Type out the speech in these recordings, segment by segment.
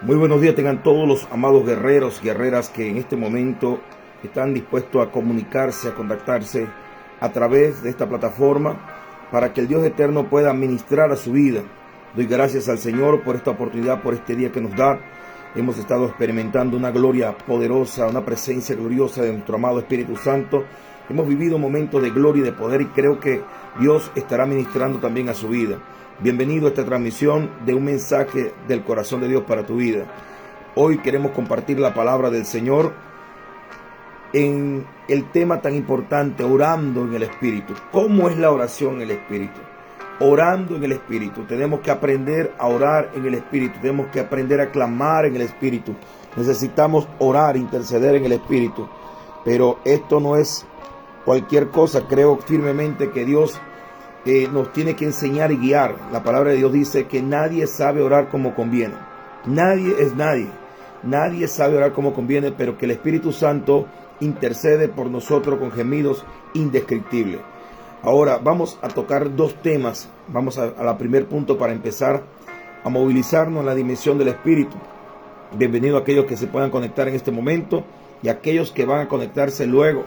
Muy buenos días tengan todos los amados guerreros y guerreras que en este momento están dispuestos a comunicarse, a contactarse a través de esta plataforma para que el Dios eterno pueda ministrar a su vida. Doy gracias al Señor por esta oportunidad, por este día que nos da. Hemos estado experimentando una gloria poderosa, una presencia gloriosa de nuestro amado Espíritu Santo. Hemos vivido momentos de gloria y de poder y creo que Dios estará ministrando también a su vida. Bienvenido a esta transmisión de un mensaje del corazón de Dios para tu vida. Hoy queremos compartir la palabra del Señor en el tema tan importante, orando en el Espíritu. ¿Cómo es la oración en el Espíritu? Orando en el Espíritu. Tenemos que aprender a orar en el Espíritu. Tenemos que aprender a clamar en el Espíritu. Necesitamos orar, interceder en el Espíritu. Pero esto no es cualquier cosa. Creo firmemente que Dios nos tiene que enseñar y guiar. La palabra de Dios dice que nadie sabe orar como conviene. Nadie es nadie. Nadie sabe orar como conviene, pero que el Espíritu Santo intercede por nosotros con gemidos indescriptibles. Ahora vamos a tocar dos temas. Vamos a la primer punto para empezar a movilizarnos en la dimensión del Espíritu. Bienvenido a aquellos que se puedan conectar en este momento y a aquellos que van a conectarse luego,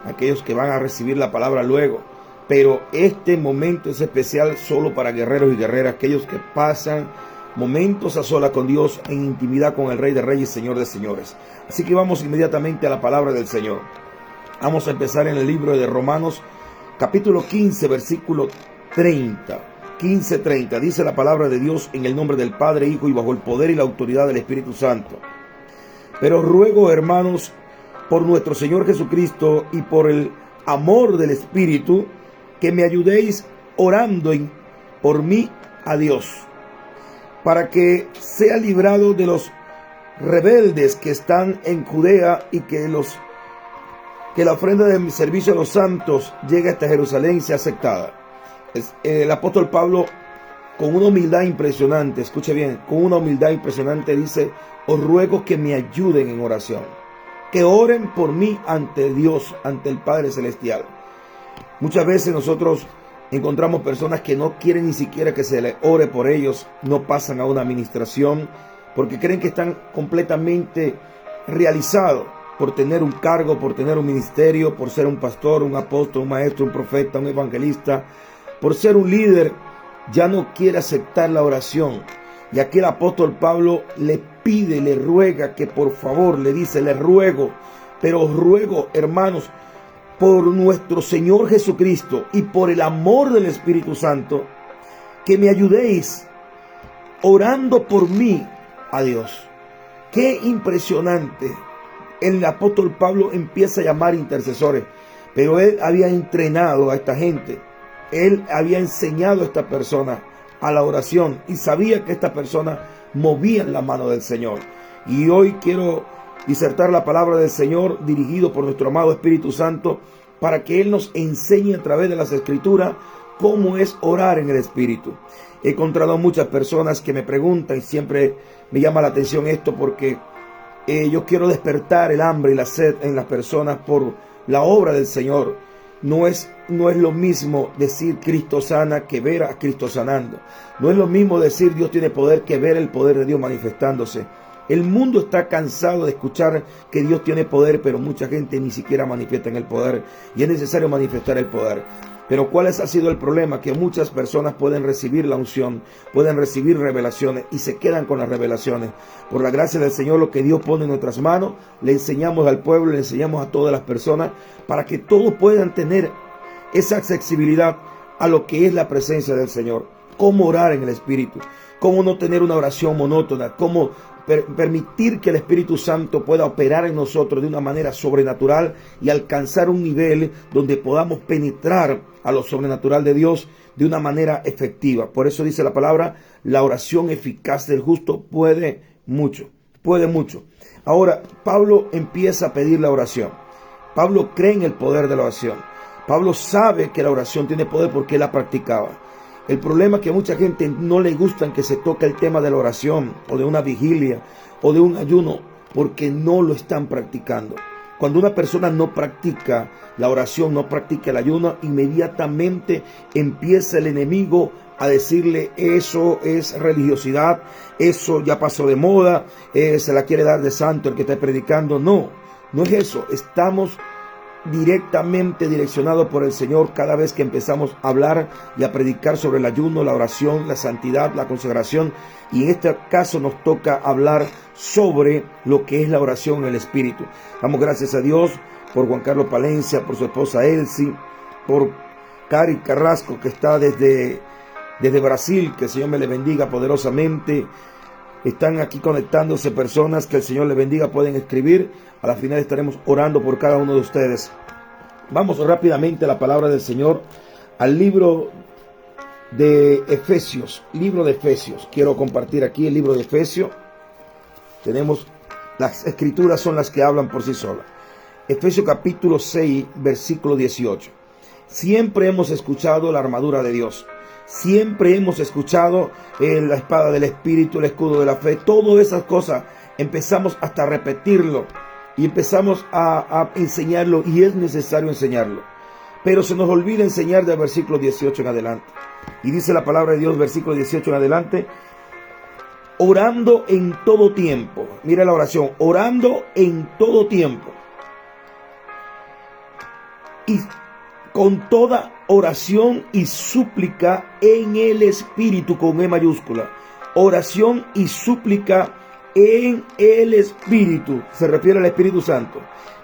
aquellos que van a recibir la palabra luego. Pero este momento es especial solo para guerreros y guerreras, aquellos que pasan momentos a solas con Dios, en intimidad con el Rey de Reyes y Señor de Señores. Así que vamos inmediatamente a la palabra del Señor. Vamos a empezar en el libro de Romanos, capítulo 15, versículo 30. 15:30. Dice la palabra de Dios: en el nombre del Padre, Hijo y bajo el poder y la autoridad del Espíritu Santo. Pero ruego, hermanos, por nuestro Señor Jesucristo y por el amor del Espíritu, que me ayudéis orando por mí a Dios, para que sea librado de los rebeldes que están en Judea y que la ofrenda de mi servicio a los santos llegue hasta Jerusalén y sea aceptada. El apóstol Pablo, con una humildad impresionante, escuche bien, con una humildad impresionante dice: os ruego que me ayuden en oración, que oren por mí ante Dios, ante el Padre Celestial. Muchas veces nosotros encontramos personas que no quieren ni siquiera que se les ore por ellos, no pasan a una administración porque creen que están completamente realizados por tener un cargo, por tener un ministerio, por ser un pastor, un apóstol, un maestro, un profeta, un evangelista, por ser un líder. Ya no quiere aceptar la oración. Y aquí el apóstol Pablo le pide, le ruega que por favor, le dice: le ruego, pero os ruego, hermanos, por nuestro Señor Jesucristo y por el amor del Espíritu Santo, que me ayudéis orando por mí a Dios. Qué impresionante. El apóstol Pablo empieza a llamar intercesores, pero él había entrenado a esta gente. Él había enseñado a esta persona a la oración y sabía que esta persona movía la mano del Señor. Y hoy quiero disertar la palabra del Señor dirigido por nuestro amado Espíritu Santo para que Él nos enseñe a través de las Escrituras cómo es orar en el Espíritu. He encontrado muchas personas que me preguntan y siempre me llama la atención esto porque yo quiero despertar el hambre y la sed en las personas por la obra del Señor. No es lo mismo decir Cristo sana que ver a Cristo sanando. No es lo mismo decir Dios tiene poder que ver el poder de Dios manifestándose. El mundo está cansado de escuchar que Dios tiene poder, pero mucha gente ni siquiera manifiesta en el poder. Y es necesario manifestar el poder. Pero ¿cuál ha sido el problema? Que muchas personas pueden recibir la unción, pueden recibir revelaciones y se quedan con las revelaciones. Por la gracia del Señor, lo que Dios pone en nuestras manos, le enseñamos al pueblo, le enseñamos a todas las personas para que todos puedan tener esa accesibilidad a lo que es la presencia del Señor. Cómo orar en el Espíritu, cómo no tener una oración monótona, cómo permitir que el Espíritu Santo pueda operar en nosotros de una manera sobrenatural y alcanzar un nivel donde podamos penetrar a lo sobrenatural de Dios de una manera efectiva. Por eso dice la palabra: la oración eficaz del justo puede mucho, puede mucho. Ahora, Pablo empieza a pedir la oración. Pablo cree en el poder de la oración. Pablo sabe que la oración tiene poder porque él la practicaba. El problema es que a mucha gente no le gusta que se toque el tema de la oración o de una vigilia o de un ayuno porque no lo están practicando. Cuando una persona no practica la oración, no practica el ayuno, inmediatamente empieza el enemigo a decirle eso es religiosidad, eso ya pasó de moda, se la quiere dar de santo el que está predicando. No, no es eso. Estamos directamente direccionados por el Señor cada vez que empezamos a hablar y a predicar sobre el ayuno, la oración, la santidad, la consagración. Y en este caso nos toca hablar sobre lo que es la oración en el Espíritu. Damos gracias a Dios por Juan Carlos Palencia, por su esposa Elsie, por Cari Carrasco, que está desde Brasil. Que el Señor me le bendiga poderosamente. Están aquí conectándose personas, que el Señor le bendiga, pueden escribir. A la final estaremos orando por cada uno de ustedes. Vamos rápidamente a la palabra del Señor, al libro de Efesios. Libro de Efesios. Quiero compartir aquí el libro de Efesios. Tenemos, las escrituras son las que hablan por sí solas. Efesios capítulo 6, versículo 18. Siempre hemos escuchado la armadura de Dios. Siempre hemos escuchado la espada del Espíritu, el escudo de la fe. Todas esas cosas empezamos hasta a repetirlo y empezamos a enseñarlo, y es necesario enseñarlo. Pero se nos olvida enseñar del versículo 18 en adelante. Y dice la palabra de Dios, versículo 18 en adelante: orando en todo tiempo. Mira la oración: orando en todo tiempo. Y con toda oración y súplica en el Espíritu, con E mayúscula. Oración y súplica en el Espíritu. Se refiere al Espíritu Santo.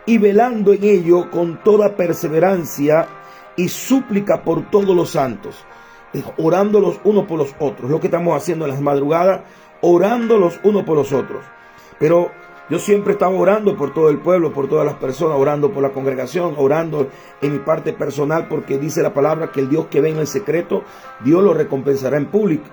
Y velando en ello con toda perseverancia y súplica por todos los santos. Orando los unos por los otros. Lo que estamos haciendo en las madrugadas, orando los unos por los otros. Pero yo siempre estaba orando por todo el pueblo, por todas las personas, orando por la congregación, orando en mi parte personal, porque dice la palabra que el Dios que ve en el secreto, Dios lo recompensará en público.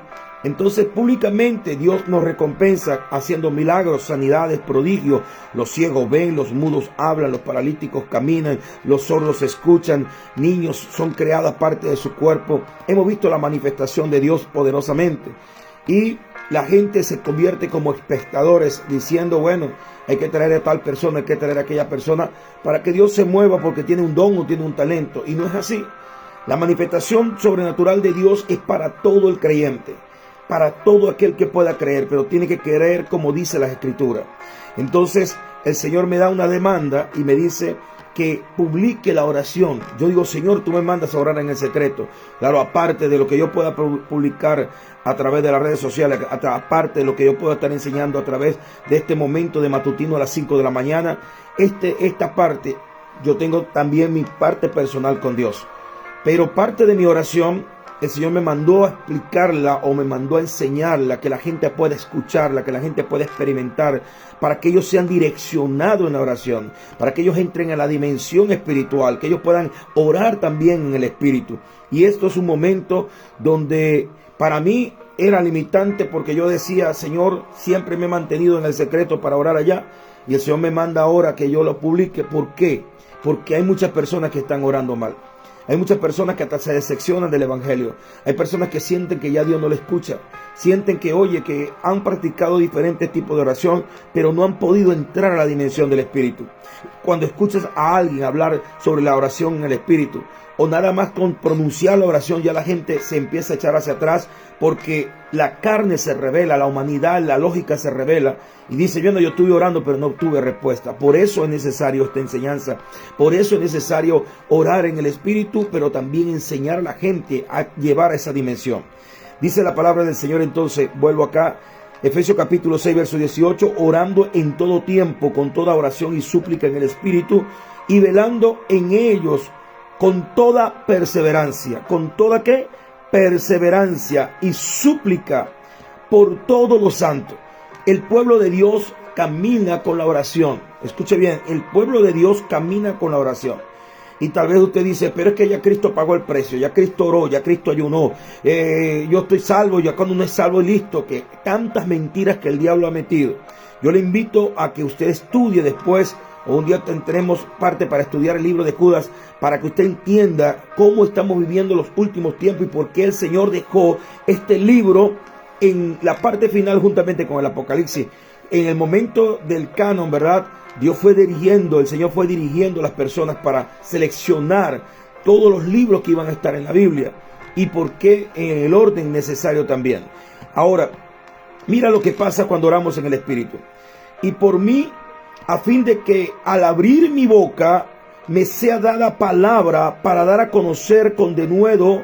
Entonces, públicamente Dios nos recompensa haciendo milagros, sanidades, prodigios. Los ciegos ven, los mudos hablan, los paralíticos caminan, los sordos escuchan, niños son creadas parte de su cuerpo. Hemos visto la manifestación de Dios poderosamente. Y la gente se convierte como espectadores, diciendo, bueno, hay que traer a tal persona, hay que traer a aquella persona, para que Dios se mueva porque tiene un don o tiene un talento. Y no es así. La manifestación sobrenatural de Dios es para todo el creyente, para todo aquel que pueda creer, pero tiene que creer como dice la Escritura. Entonces el Señor me da una demanda y me dice que publique la oración. Yo digo, Señor, tú me mandas a orar en el secreto. Claro, aparte de lo que yo pueda publicar a través de las redes sociales, aparte de lo que yo pueda estar enseñando a través de este momento de matutino a las 5 de la mañana, esta parte, yo tengo también mi parte personal con Dios. Pero parte de mi oración, el Señor me mandó a explicarla o me mandó a enseñarla, que la gente pueda escucharla, que la gente pueda experimentar, para que ellos sean direccionados en la oración, para que ellos entren en la dimensión espiritual, que ellos puedan orar también en el Espíritu. Y esto es un momento donde para mí era limitante, porque yo decía, Señor, siempre me he mantenido en el secreto para orar allá, y el Señor me manda ahora que yo lo publique. ¿Por qué? Porque hay muchas personas que están orando mal. Hay muchas personas que hasta se decepcionan del Evangelio. Hay personas que sienten que ya Dios no le escucha. Sienten que, que han practicado diferentes tipos de oración, pero no han podido entrar a la dimensión del Espíritu. Cuando escuchas a alguien hablar sobre la oración en el Espíritu, o nada más con pronunciar la oración, ya la gente se empieza a echar hacia atrás, porque la carne se revela, la humanidad, la lógica se revela, y dice, yo estuve orando pero no obtuve respuesta. Por eso es necesario esta enseñanza, por eso es necesario orar en el Espíritu, pero también enseñar a la gente a llevar a esa dimensión. Dice la palabra del Señor, entonces, vuelvo acá, Efesios capítulo 6, verso 18, orando en todo tiempo, con toda oración y súplica en el Espíritu, y velando en ellos con toda perseverancia. ¿Con toda qué? Perseverancia y súplica por todos los santos. El pueblo de Dios camina con la oración. Escuche bien, el pueblo de Dios camina con la oración. Y tal vez usted dice, pero es que ya Cristo pagó el precio, ya Cristo oró, ya Cristo ayunó, yo estoy salvo, ya cuando uno es salvo y listo, que tantas mentiras que el diablo ha metido. Yo le invito a que usted estudie después, o un día tendremos parte para estudiar el libro de Judas, para que usted entienda cómo estamos viviendo los últimos tiempos y por qué el Señor dejó este libro en la parte final juntamente con el Apocalipsis. En el momento del canon, ¿verdad? Dios fue dirigiendo, el Señor fue dirigiendo a las personas para seleccionar todos los libros que iban a estar en la Biblia. y por qué en el orden necesario también. Ahora, mira lo que pasa cuando oramos en el Espíritu. Y por mí, a fin de que al abrir mi boca me sea dada palabra para dar a conocer con denuedo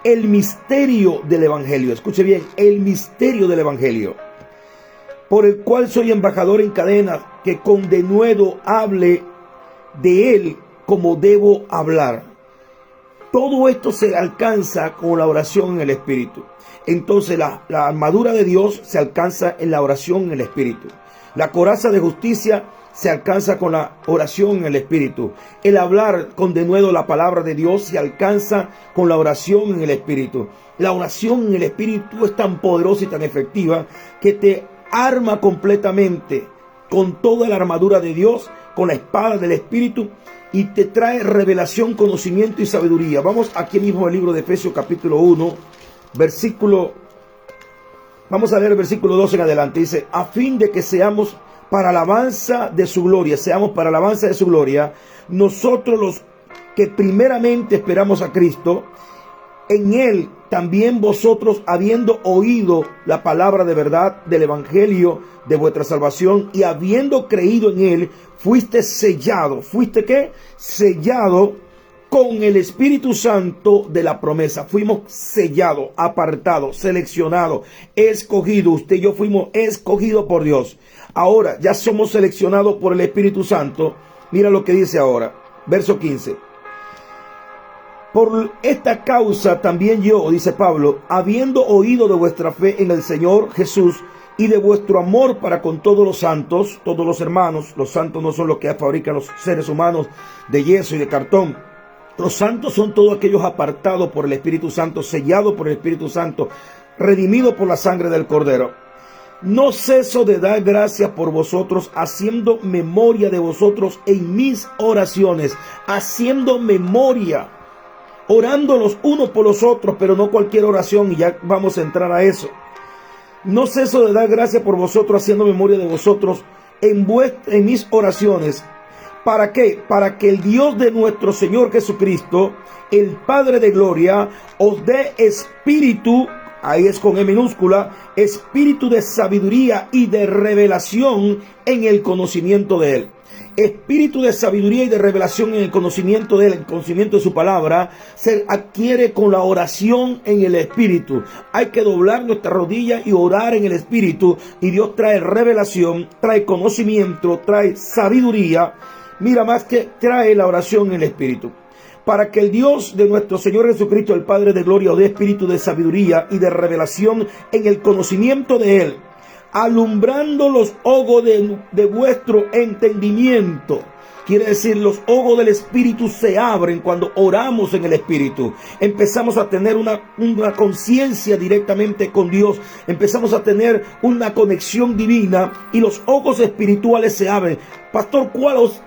el misterio del Evangelio. Escuche bien, el misterio del Evangelio, por el cual soy embajador en cadenas, que con denuedo hable de él como debo hablar. Todo esto se alcanza con la oración en el Espíritu. Entonces la armadura de Dios se alcanza en la oración en el Espíritu. La coraza de justicia se alcanza con la oración en el Espíritu. El hablar con denuedo la palabra de Dios se alcanza con la oración en el Espíritu. La oración en el Espíritu es tan poderosa y tan efectiva que te arma completamente con toda la armadura de Dios, con la espada del Espíritu, y te trae revelación, conocimiento y sabiduría. Vamos aquí mismo al libro de Efesios capítulo 1, vamos a leer el versículo 12 en adelante. Dice, a fin de que seamos para alabanza de su gloria, nosotros los que primeramente esperamos a Cristo, en él también vosotros, habiendo oído la palabra de verdad del evangelio de vuestra salvación, y habiendo creído en él, fuiste sellado. ¿Fuiste qué? Sellado con el Espíritu Santo de la promesa. Fuimos sellados, apartados, seleccionados, escogidos. Usted y yo fuimos escogidos por Dios. Ahora ya somos seleccionados por el Espíritu Santo. Mira lo que dice ahora, verso 15. Por esta causa también yo, dice Pablo, habiendo oído de vuestra fe en el Señor Jesús y de vuestro amor para con todos los santos, todos los hermanos. Los santos no son los que fabrican los seres humanos de yeso y de cartón. Los santos son todos aquellos apartados por el Espíritu Santo, sellados por el Espíritu Santo, redimidos por la sangre del Cordero. No ceso de dar gracias por vosotros, haciendo memoria de vosotros en mis oraciones, haciendo memoria, orando los unos por los otros, pero no cualquier oración, y ya vamos a entrar a eso. No ceso de dar gracias por vosotros, haciendo memoria de vosotros en mis oraciones. ¿Para qué? Para que el Dios de nuestro Señor Jesucristo, el Padre de gloria, os dé espíritu, ahí es con E minúscula, espíritu de sabiduría y de revelación en el conocimiento de Él. Espíritu de sabiduría y de revelación en el conocimiento de Él, el conocimiento de su palabra, se adquiere con la oración en el Espíritu. Hay que doblar nuestra rodilla y orar en el Espíritu, y Dios trae revelación, trae conocimiento, trae sabiduría. Mira, más que trae la oración en el Espíritu. Para que el Dios de nuestro Señor Jesucristo, el Padre de gloria, os dé espíritu de sabiduría y de revelación en el conocimiento de Él, alumbrando los ojos de vuestro entendimiento. Quiere decir, los ojos del Espíritu se abren cuando oramos en el Espíritu. Empezamos a tener una conciencia directamente con Dios. Empezamos a tener una conexión divina y los ojos espirituales se abren. Pastor,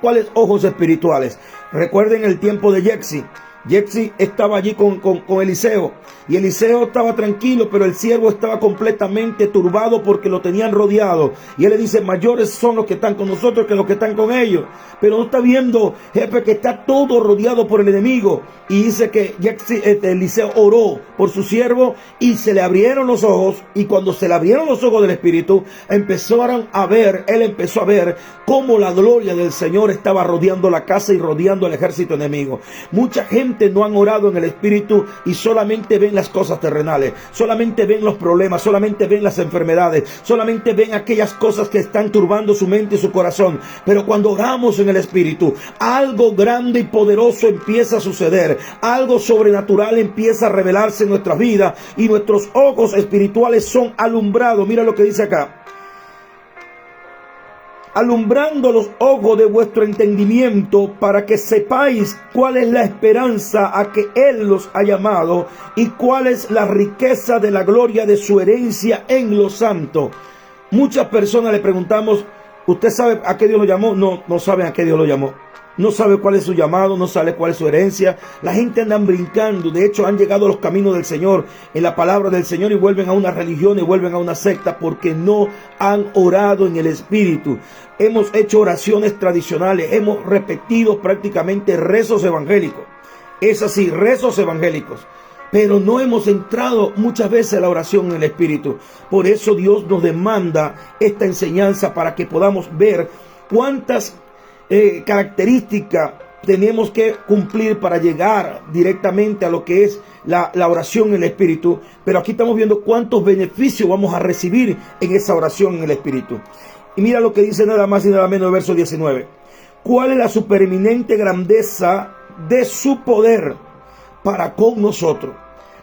¿cuáles ojos espirituales? Recuerden el tiempo de Jexi. Jexi estaba allí con Eliseo, y Eliseo estaba tranquilo, pero el siervo estaba completamente turbado porque lo tenían rodeado, y él le dice, mayores son los que están con nosotros que los que están con ellos. Pero no está viendo, jefe, que está todo rodeado por el enemigo. Y dice que Eliseo oró por su siervo y se le abrieron los ojos, y cuando se le abrieron los ojos del Espíritu, él empezó a ver cómo la gloria del Señor estaba rodeando la casa y rodeando el ejército enemigo. Mucha gente no han orado en el Espíritu y solamente ven las cosas terrenales, solamente ven los problemas, solamente ven las enfermedades, solamente ven aquellas cosas que están turbando su mente y su corazón. Pero cuando oramos en el Espíritu, algo grande y poderoso empieza a suceder, algo sobrenatural empieza a revelarse en nuestras vidas, y nuestros ojos espirituales son alumbrados. Mira lo que dice acá: alumbrando los ojos de vuestro entendimiento, para que sepáis cuál es la esperanza a que Él los ha llamado, y cuál es la riqueza de la gloria de su herencia en los santos. Muchas personas le preguntamos, ¿usted sabe a qué Dios lo llamó? No saben a qué Dios lo llamó. No sabe cuál es su llamado, no sabe cuál es su herencia. La gente anda brincando. De hecho, han llegado a los caminos del Señor, en la palabra del Señor, y vuelven a una religión y vuelven a una secta porque no han orado en el Espíritu. Hemos hecho oraciones tradicionales, hemos repetido prácticamente rezos evangélicos. Es así, rezos evangélicos. pero no hemos entrado muchas veces a la oración en el Espíritu. Por eso Dios nos demanda esta enseñanza para que podamos ver cuántas características tenemos que cumplir para llegar directamente a lo que es la oración en el Espíritu. Pero aquí estamos viendo cuántos beneficios vamos a recibir en esa oración en el Espíritu. Y mira lo que dice nada más y nada menos el verso 19. ¿Cuál es la supereminente grandeza de su poder para con nosotros?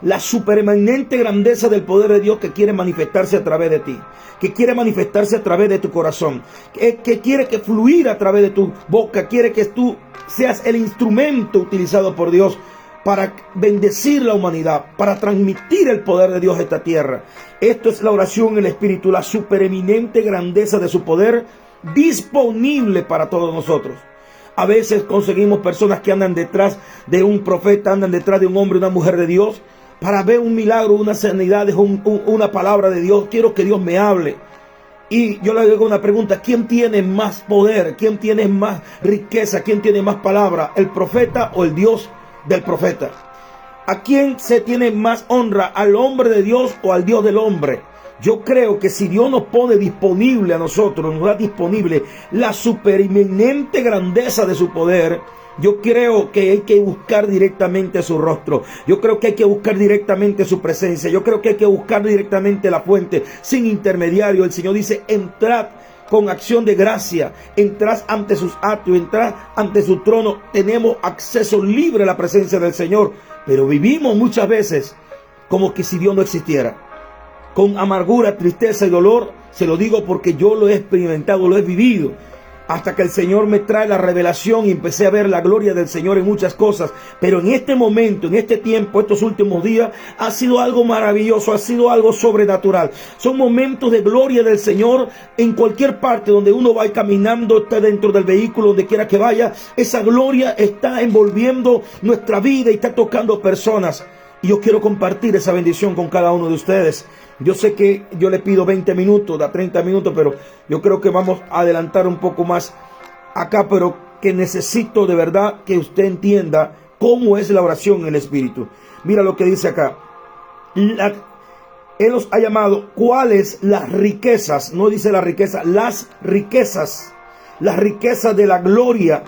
La supereminente grandeza del poder de Dios que quiere manifestarse a través de ti, que quiere manifestarse a través de tu corazón, que quiere que fluir a través de tu boca, quiere que tú seas el instrumento utilizado por Dios para bendecir la humanidad, para transmitir el poder de Dios a esta tierra. Esto es la oración en el Espíritu, la supereminente grandeza de su poder disponible para todos nosotros. A veces conseguimos personas que andan detrás de un profeta, andan detrás de un hombre, una mujer de Dios, para ver un milagro, una sanidad, una palabra de Dios. Quiero que Dios me hable. Y yo le hago una pregunta: ¿quién tiene más poder? ¿Quién tiene más riqueza? ¿Quién tiene más palabra? ¿El profeta o el Dios del profeta? ¿A quién se tiene más honra? ¿Al hombre de Dios o al Dios del hombre? Yo creo que si Dios nos pone disponible a nosotros, nos da disponible la supereminente grandeza de su poder, yo creo que hay que buscar directamente su rostro. Yo creo que hay que buscar directamente su presencia. Yo creo que hay que buscar directamente la fuente, sin intermediario. El Señor dice: entrad con acción de gracia, entrad ante sus atrios, entrad ante su trono. Tenemos acceso libre a la presencia del Señor, pero vivimos muchas veces como que si Dios no existiera, con amargura, tristeza y dolor. Se lo digo porque yo lo he experimentado, lo he vivido, hasta que el Señor me trae la revelación y empecé a ver la gloria del Señor en muchas cosas. Pero en este momento, en este tiempo, estos últimos días, ha sido algo maravilloso, ha sido algo sobrenatural. Son momentos de gloria del Señor en cualquier parte donde uno va caminando, está dentro del vehículo, donde quiera que vaya. Esa gloria está envolviendo nuestra vida y está tocando personas. Y yo quiero compartir esa bendición con cada uno de ustedes. Yo sé que yo le pido 20 minutos, da 30 minutos, pero yo creo que vamos a adelantar un poco más acá, pero que necesito de verdad que usted entienda cómo es la oración en el Espíritu. Mira lo que dice acá. Él los ha llamado, ¿cuáles las riquezas? No dice la riqueza, las riquezas de la gloria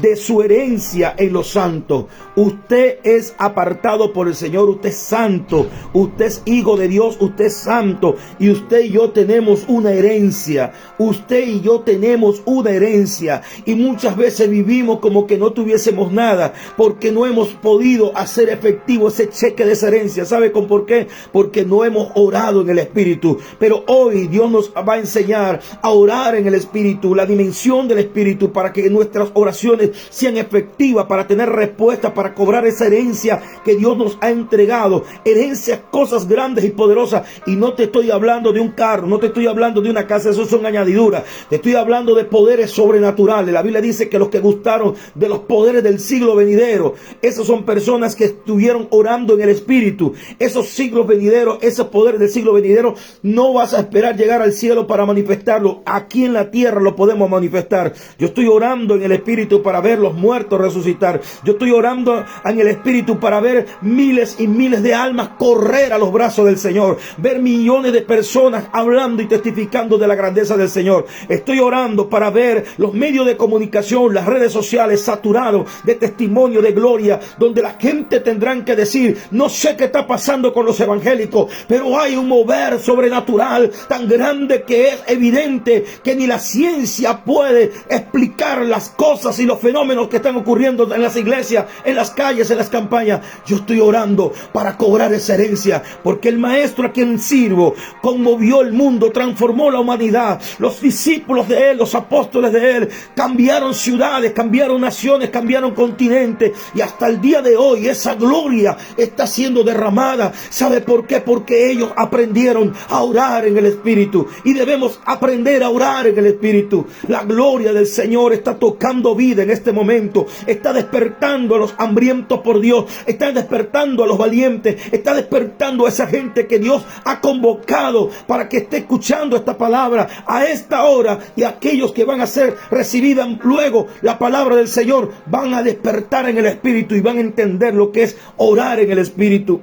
de su herencia en los santos. Usted es apartado por el Señor, usted es santo, usted es hijo de Dios, usted es santo, y usted y yo tenemos una herencia. Usted y yo tenemos una herencia, y muchas veces vivimos como que no tuviésemos nada, porque no hemos podido hacer efectivo ese cheque de esa herencia. ¿Sabe con por qué? Porque no hemos orado en el Espíritu. Pero hoy Dios nos va a enseñar a orar en el Espíritu, la dimensión del Espíritu, para que nuestras oraciones sean efectivas, para tener respuesta, para cobrar esa herencia que Dios nos ha entregado. Herencias, cosas grandes y poderosas. Y no te estoy hablando de un carro, no te estoy hablando de una casa, eso son añadiduras. Te estoy hablando de poderes sobrenaturales. La Biblia dice que los que gustaron de los poderes del siglo venidero, esas son personas que estuvieron orando en el Espíritu. Esos siglos venideros, esos poderes del siglo venidero, no vas a esperar llegar al cielo para manifestarlo. Aquí en la tierra lo podemos manifestar. Yo estoy orando en el Espíritu para ver los muertos resucitar. Yo estoy orando en el Espíritu para ver miles y miles de almas correr a los brazos del Señor, ver millones de personas hablando y testificando de la grandeza del Señor. Estoy orando para ver los medios de comunicación, las redes sociales saturados de testimonio de gloria, donde la gente tendrán que decir: no sé qué está pasando con los evangélicos, pero hay un mover sobrenatural tan grande que es evidente que ni la ciencia puede explicar las cosas y los fenómenos que están ocurriendo en las iglesias, en las calles, en las campañas. Yo estoy orando para cobrar esa herencia, porque el Maestro a quien sirvo conmovió el mundo, transformó la humanidad. Los discípulos de Él, los apóstoles de Él, cambiaron ciudades, cambiaron naciones, cambiaron continentes, y hasta el día de hoy esa gloria está siendo derramada. ¿Sabe por qué? Porque ellos aprendieron a orar en el Espíritu, y debemos aprender a orar en el Espíritu. La gloria del Señor está tocando vida en este momento, está despertando a los hambrientos por Dios, está despertando a los valientes, está despertando a esa gente que Dios ha convocado para que esté escuchando esta palabra a esta hora, y aquellos que van a ser recibidas luego la palabra del Señor van a despertar en el Espíritu y van a entender lo que es orar en el Espíritu.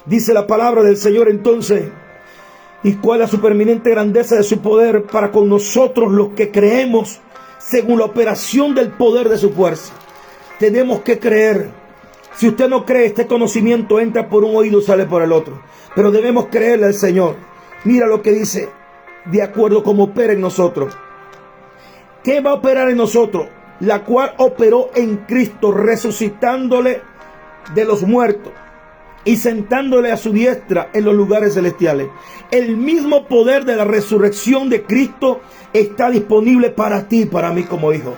Dice la palabra del Señor entonces: ¿y cuál es la supereminente grandeza de su poder para con nosotros los que creemos según la operación del poder de su fuerza? Tenemos que creer. Si usted no cree, este conocimiento entra por un oído y sale por el otro. Pero debemos creerle al Señor. Mira lo que dice, de acuerdo como opera en nosotros. ¿Qué va a operar en nosotros? La cual operó en Cristo, resucitándole de los muertos y sentándole a su diestra en los lugares celestiales. El mismo poder de la resurrección de Cristo está disponible para ti y para mí como hijo.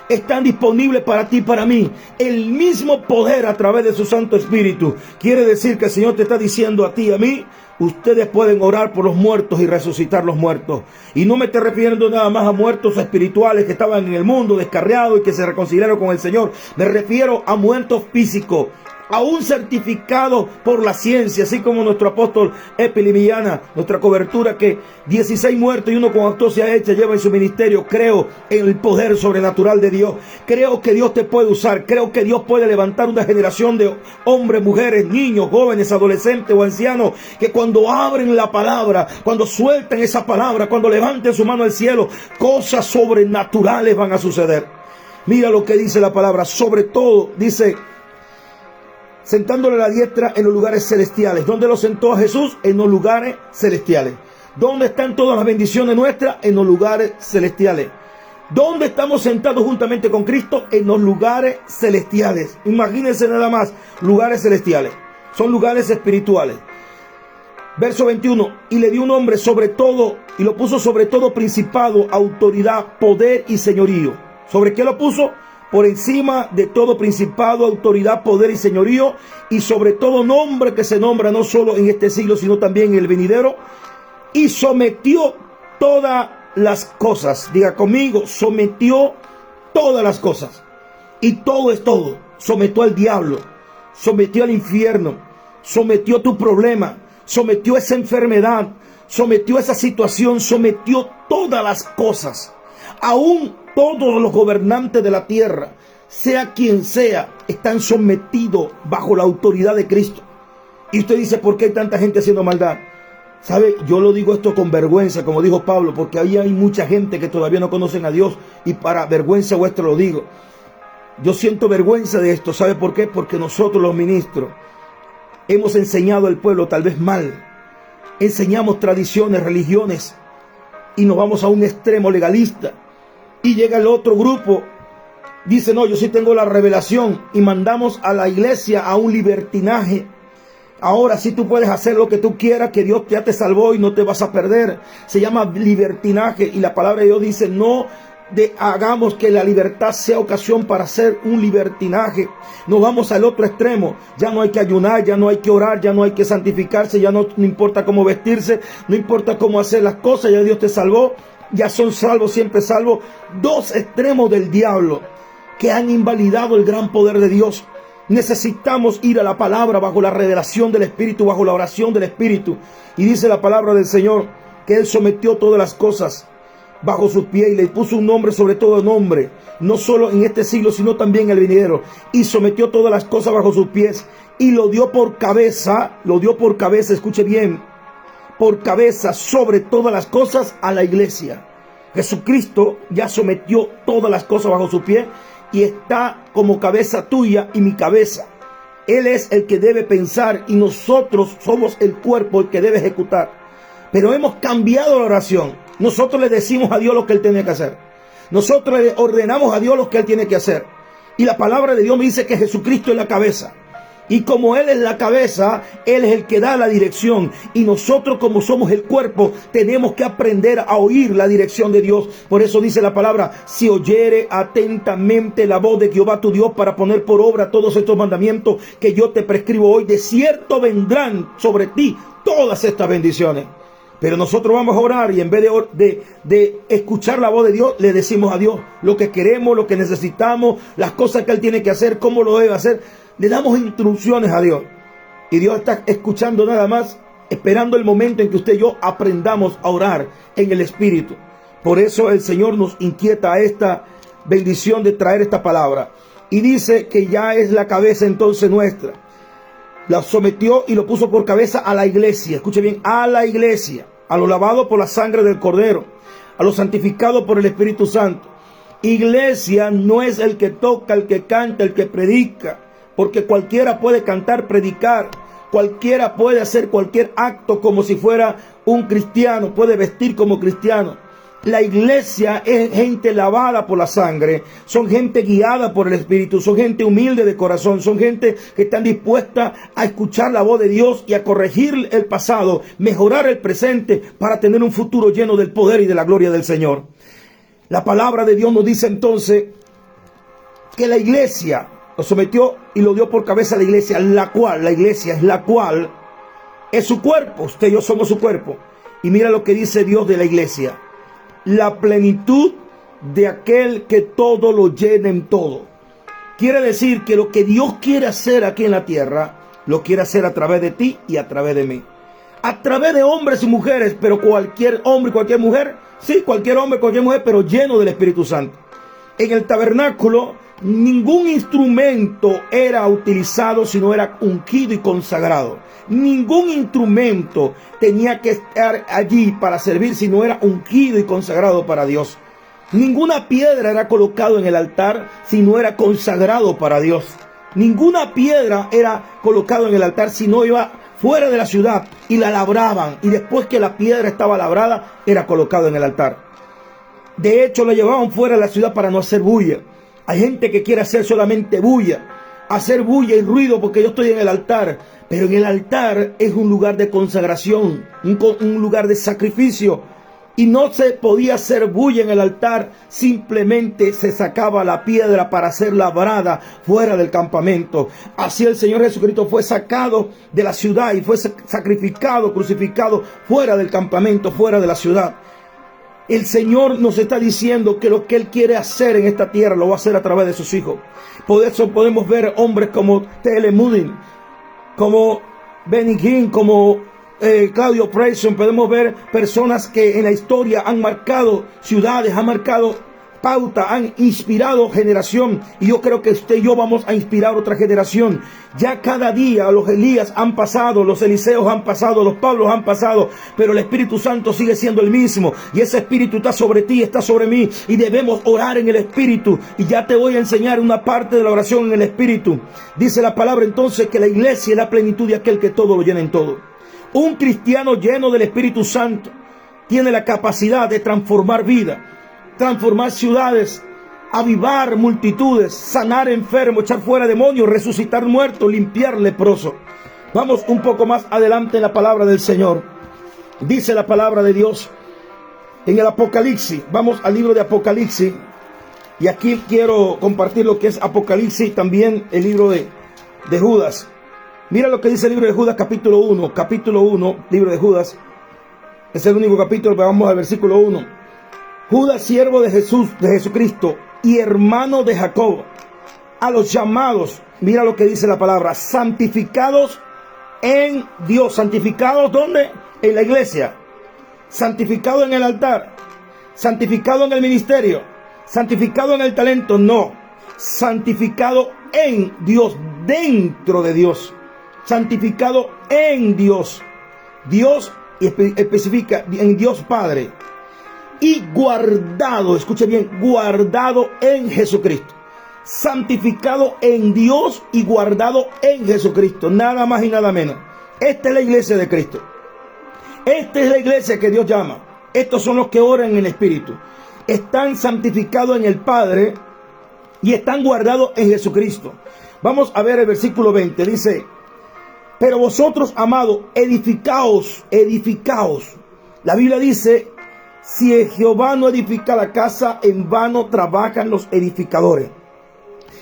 Están disponibles para ti y para mí. El mismo poder a través de su Santo Espíritu. Quiere decir que el Señor te está diciendo a ti y a mí: ustedes pueden orar por los muertos y resucitar los muertos. Y no me estoy refiriendo nada más a muertos espirituales que estaban en el mundo descarriados y que se reconciliaron con el Señor. Me refiero a muertos físicos, aún certificado por la ciencia, así como nuestro apóstol Epilimiana, nuestra cobertura, que 16 muertos y uno con autopsia hecha lleva en su ministerio. Creo en el poder sobrenatural de Dios. Creo que Dios te puede usar. Creo que Dios puede levantar una generación de hombres, mujeres, niños, jóvenes, adolescentes o ancianos, que cuando abren la palabra, cuando suelten esa palabra, cuando levanten su mano al cielo, cosas sobrenaturales van a suceder. Mira lo que dice la palabra. Sobre todo, dice: sentándole a la diestra en los lugares celestiales. ¿Dónde lo sentó a Jesús? En los lugares celestiales. ¿Dónde están todas las bendiciones nuestras? En los lugares celestiales. ¿Dónde estamos sentados juntamente con Cristo? En los lugares celestiales. Imagínense nada más, lugares celestiales. Son lugares espirituales. Verso 21. Y le dio un nombre sobre todo, y lo puso sobre todo principado, autoridad, poder y señorío. ¿Sobre qué lo puso? Por encima de todo principado, autoridad, poder y señorío, y sobre todo nombre que se nombra no solo en este siglo, sino también en el venidero. Y sometió todas las cosas. Diga conmigo: sometió todas las cosas. Y todo es todo. Sometió al diablo, sometió al infierno, sometió tu problema, sometió esa enfermedad, sometió esa situación, sometió todas las cosas. Aún todos los gobernantes de la tierra, sea quien sea, están sometidos bajo la autoridad de Cristo. Y usted dice: ¿por qué hay tanta gente haciendo maldad? ¿Sabe? Yo lo digo esto con vergüenza, como dijo Pablo, porque ahí hay mucha gente que todavía no conocen a Dios, y para vergüenza vuestra lo digo. Yo siento vergüenza de esto. ¿Sabe por qué? Porque nosotros los ministros hemos enseñado al pueblo tal vez mal. Enseñamos tradiciones, religiones, y nos vamos a un extremo legalista. Y llega el otro grupo, dice: no, yo sí tengo la revelación, y mandamos a la iglesia a un libertinaje. Ahora sí tú puedes hacer lo que tú quieras, que Dios ya te salvó y no te vas a perder. Se llama libertinaje, y la palabra de Dios dice: no hagamos que la libertad sea ocasión para hacer un libertinaje. Nos vamos al otro extremo. Ya no hay que ayunar, ya no hay que orar, ya no hay que santificarse, ya no importa cómo vestirse, no importa cómo hacer las cosas, ya Dios te salvó. Ya son salvos, siempre salvos. Dos extremos del diablo que han invalidado el gran poder de Dios. Necesitamos ir a la palabra bajo la revelación del Espíritu, bajo la oración del Espíritu. Y dice la palabra del Señor que Él sometió todas las cosas bajo sus pies y le puso un nombre sobre todo nombre, no solo en este siglo, sino también en el venidero. Y sometió todas las cosas bajo sus pies y lo dio por cabeza, escuche bien, por cabeza sobre todas las cosas a la iglesia. Jesucristo ya sometió todas las cosas bajo su pie y está como cabeza tuya y mi cabeza. Él es el que debe pensar y nosotros somos el cuerpo el que debe ejecutar. Pero hemos cambiado la oración. Nosotros le decimos a Dios lo que Él tiene que hacer. Nosotros le ordenamos a Dios lo que Él tiene que hacer. Y la palabra de Dios me dice que Jesucristo es la cabeza. Y como Él es la cabeza, Él es el que da la dirección. Y nosotros, como somos el cuerpo, tenemos que aprender a oír la dirección de Dios. Por eso dice la palabra: si oyere atentamente la voz de Jehová tu Dios para poner por obra todos estos mandamientos que yo te prescribo hoy, de cierto vendrán sobre ti todas estas bendiciones. Pero nosotros vamos a orar y en vez de escuchar la voz de Dios, le decimos a Dios lo que queremos, lo que necesitamos, las cosas que Él tiene que hacer, cómo lo debe hacer. Le damos instrucciones a Dios. Y Dios está escuchando nada más, esperando el momento en que usted y yo aprendamos a orar en el Espíritu. Por eso el Señor nos inquieta a esta bendición de traer esta palabra. Y dice que ya es la cabeza entonces nuestra. La sometió y lo puso por cabeza a la iglesia. Escuche bien, a la iglesia, a lo lavado por la sangre del Cordero, a lo santificado por el Espíritu Santo. Iglesia no es el que toca, el que canta, el que predica, porque cualquiera puede cantar, predicar, cualquiera puede hacer cualquier acto como si fuera un cristiano, puede vestir como cristiano. La iglesia es gente lavada por la sangre, son gente guiada por el Espíritu, son gente humilde de corazón, son gente que están dispuesta a escuchar la voz de Dios y a corregir el pasado, mejorar el presente para tener un futuro lleno del poder y de la gloria del Señor. La palabra de Dios nos dice entonces que la iglesia lo sometió y lo dio por cabeza a la iglesia, la iglesia es la cual es su cuerpo. Usted y yo somos su cuerpo. Y mira lo que dice Dios de la iglesia: la plenitud de aquel que todo lo llena en todo. Quiere decir que lo que Dios quiere hacer aquí en la tierra, lo quiere hacer a través de ti y a través de mí. A través de hombres y mujeres, pero cualquier hombre y cualquier mujer, sí, cualquier hombre, cualquier mujer, pero lleno del Espíritu Santo. En el tabernáculo, ningún instrumento era utilizado si no era ungido y consagrado. Ningún instrumento tenía que estar allí para servir si no era ungido y consagrado para Dios. Ninguna piedra era colocado en el altar si no era consagrado para Dios. Ninguna piedra era colocado en el altar si no iba fuera de la ciudad y la labraban. Y después que la piedra estaba labrada, era colocado en el altar. De hecho, la llevaban fuera de la ciudad para no hacer bulla. Hay gente que quiere hacer solamente bulla, hacer bulla y ruido porque yo estoy en el altar. Pero en el altar es un lugar de consagración, un lugar de sacrificio. Y no se podía hacer bulla en el altar, simplemente se sacaba la piedra para ser labrada fuera del campamento. Así el Señor Jesucristo fue sacado de la ciudad y fue sacrificado, crucificado fuera del campamento, fuera de la ciudad. El Señor nos está diciendo que lo que Él quiere hacer en esta tierra lo va a hacer a través de sus hijos. Por eso podemos ver hombres como T.L. Moody, como Benny Hinn, como Claudio Prayson. Podemos ver personas que en la historia han marcado ciudades, han marcado pauta, han inspirado generación. Y yo creo que usted y yo vamos a inspirar otra generación. Ya cada día los Elías han pasado, los Eliseos han pasado, los Pablos han pasado, pero el Espíritu Santo sigue siendo el mismo. Y ese Espíritu está sobre ti, está sobre mí. Y debemos orar en el Espíritu. Y ya te voy a enseñar una parte de la oración en el Espíritu. Dice la palabra entonces que la iglesia es la plenitud de aquel que todo lo llena en todo. Un cristiano lleno del Espíritu Santo tiene la capacidad de transformar vida, transformar ciudades, avivar multitudes, sanar enfermos, echar fuera demonios, resucitar muertos, limpiar leprosos. Vamos un poco más adelante en la palabra del Señor. Dice la palabra de Dios en el Apocalipsis. Vamos al libro de Apocalipsis. Y aquí quiero compartir lo que es Apocalipsis y también el libro de Judas. Mira lo que dice el libro de Judas, capítulo 1. Capítulo 1, libro de Judas. Es el único capítulo, pero vamos al versículo 1. Judas, siervo de Jesucristo y hermano de Jacob, a los llamados, mira lo que dice la palabra, santificados en Dios. ¿Santificados dónde? En la iglesia. Santificado en el altar. Santificado en el ministerio. Santificado en el talento. No. Santificado en Dios, dentro de Dios. Santificado en Dios. Dios especifica en Dios Padre. Y guardado, escuche bien, guardado en Jesucristo. Santificado en Dios y guardado en Jesucristo. Nada más y nada menos. Esta es la iglesia de Cristo. Esta es la iglesia que Dios llama. Estos son los que oran en el Espíritu. Están santificados en el Padre y están guardados en Jesucristo. Vamos a ver el versículo 20. Dice: pero vosotros, amados, edificaos, edificaos. La Biblia dice: si Jehová no edifica la casa, en vano trabajan los edificadores.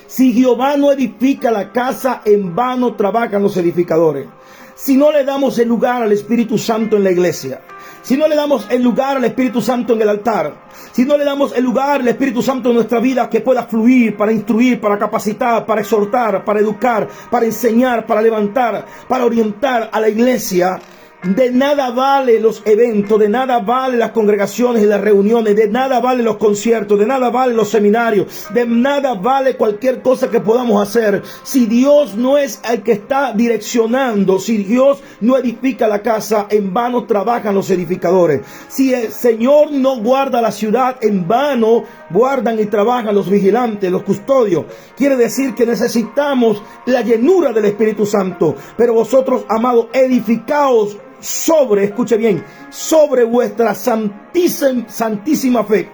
Si Jehová no edifica la casa, en vano trabajan los edificadores. Si no le damos el lugar al Espíritu Santo en la iglesia, si no le damos el lugar al Espíritu Santo en el altar, si no le damos el lugar al Espíritu Santo en nuestra vida que pueda fluir para instruir, para capacitar, para exhortar, para educar, para enseñar, para levantar, para orientar a la iglesia, De nada vale los eventos, de nada vale las congregaciones y las reuniones, de nada vale los conciertos, de nada vale los seminarios, de nada vale cualquier cosa que podamos hacer. Si Dios no es el que está direccionando, si Dios no edifica la casa, en vano trabajan los edificadores. Si el Señor no guarda la ciudad, en vano guardan y trabajan los vigilantes, los custodios. Quiere decir que necesitamos la llenura del Espíritu Santo. Pero vosotros, amados, edificaos sobre, escuche bien, sobre vuestra santísima fe.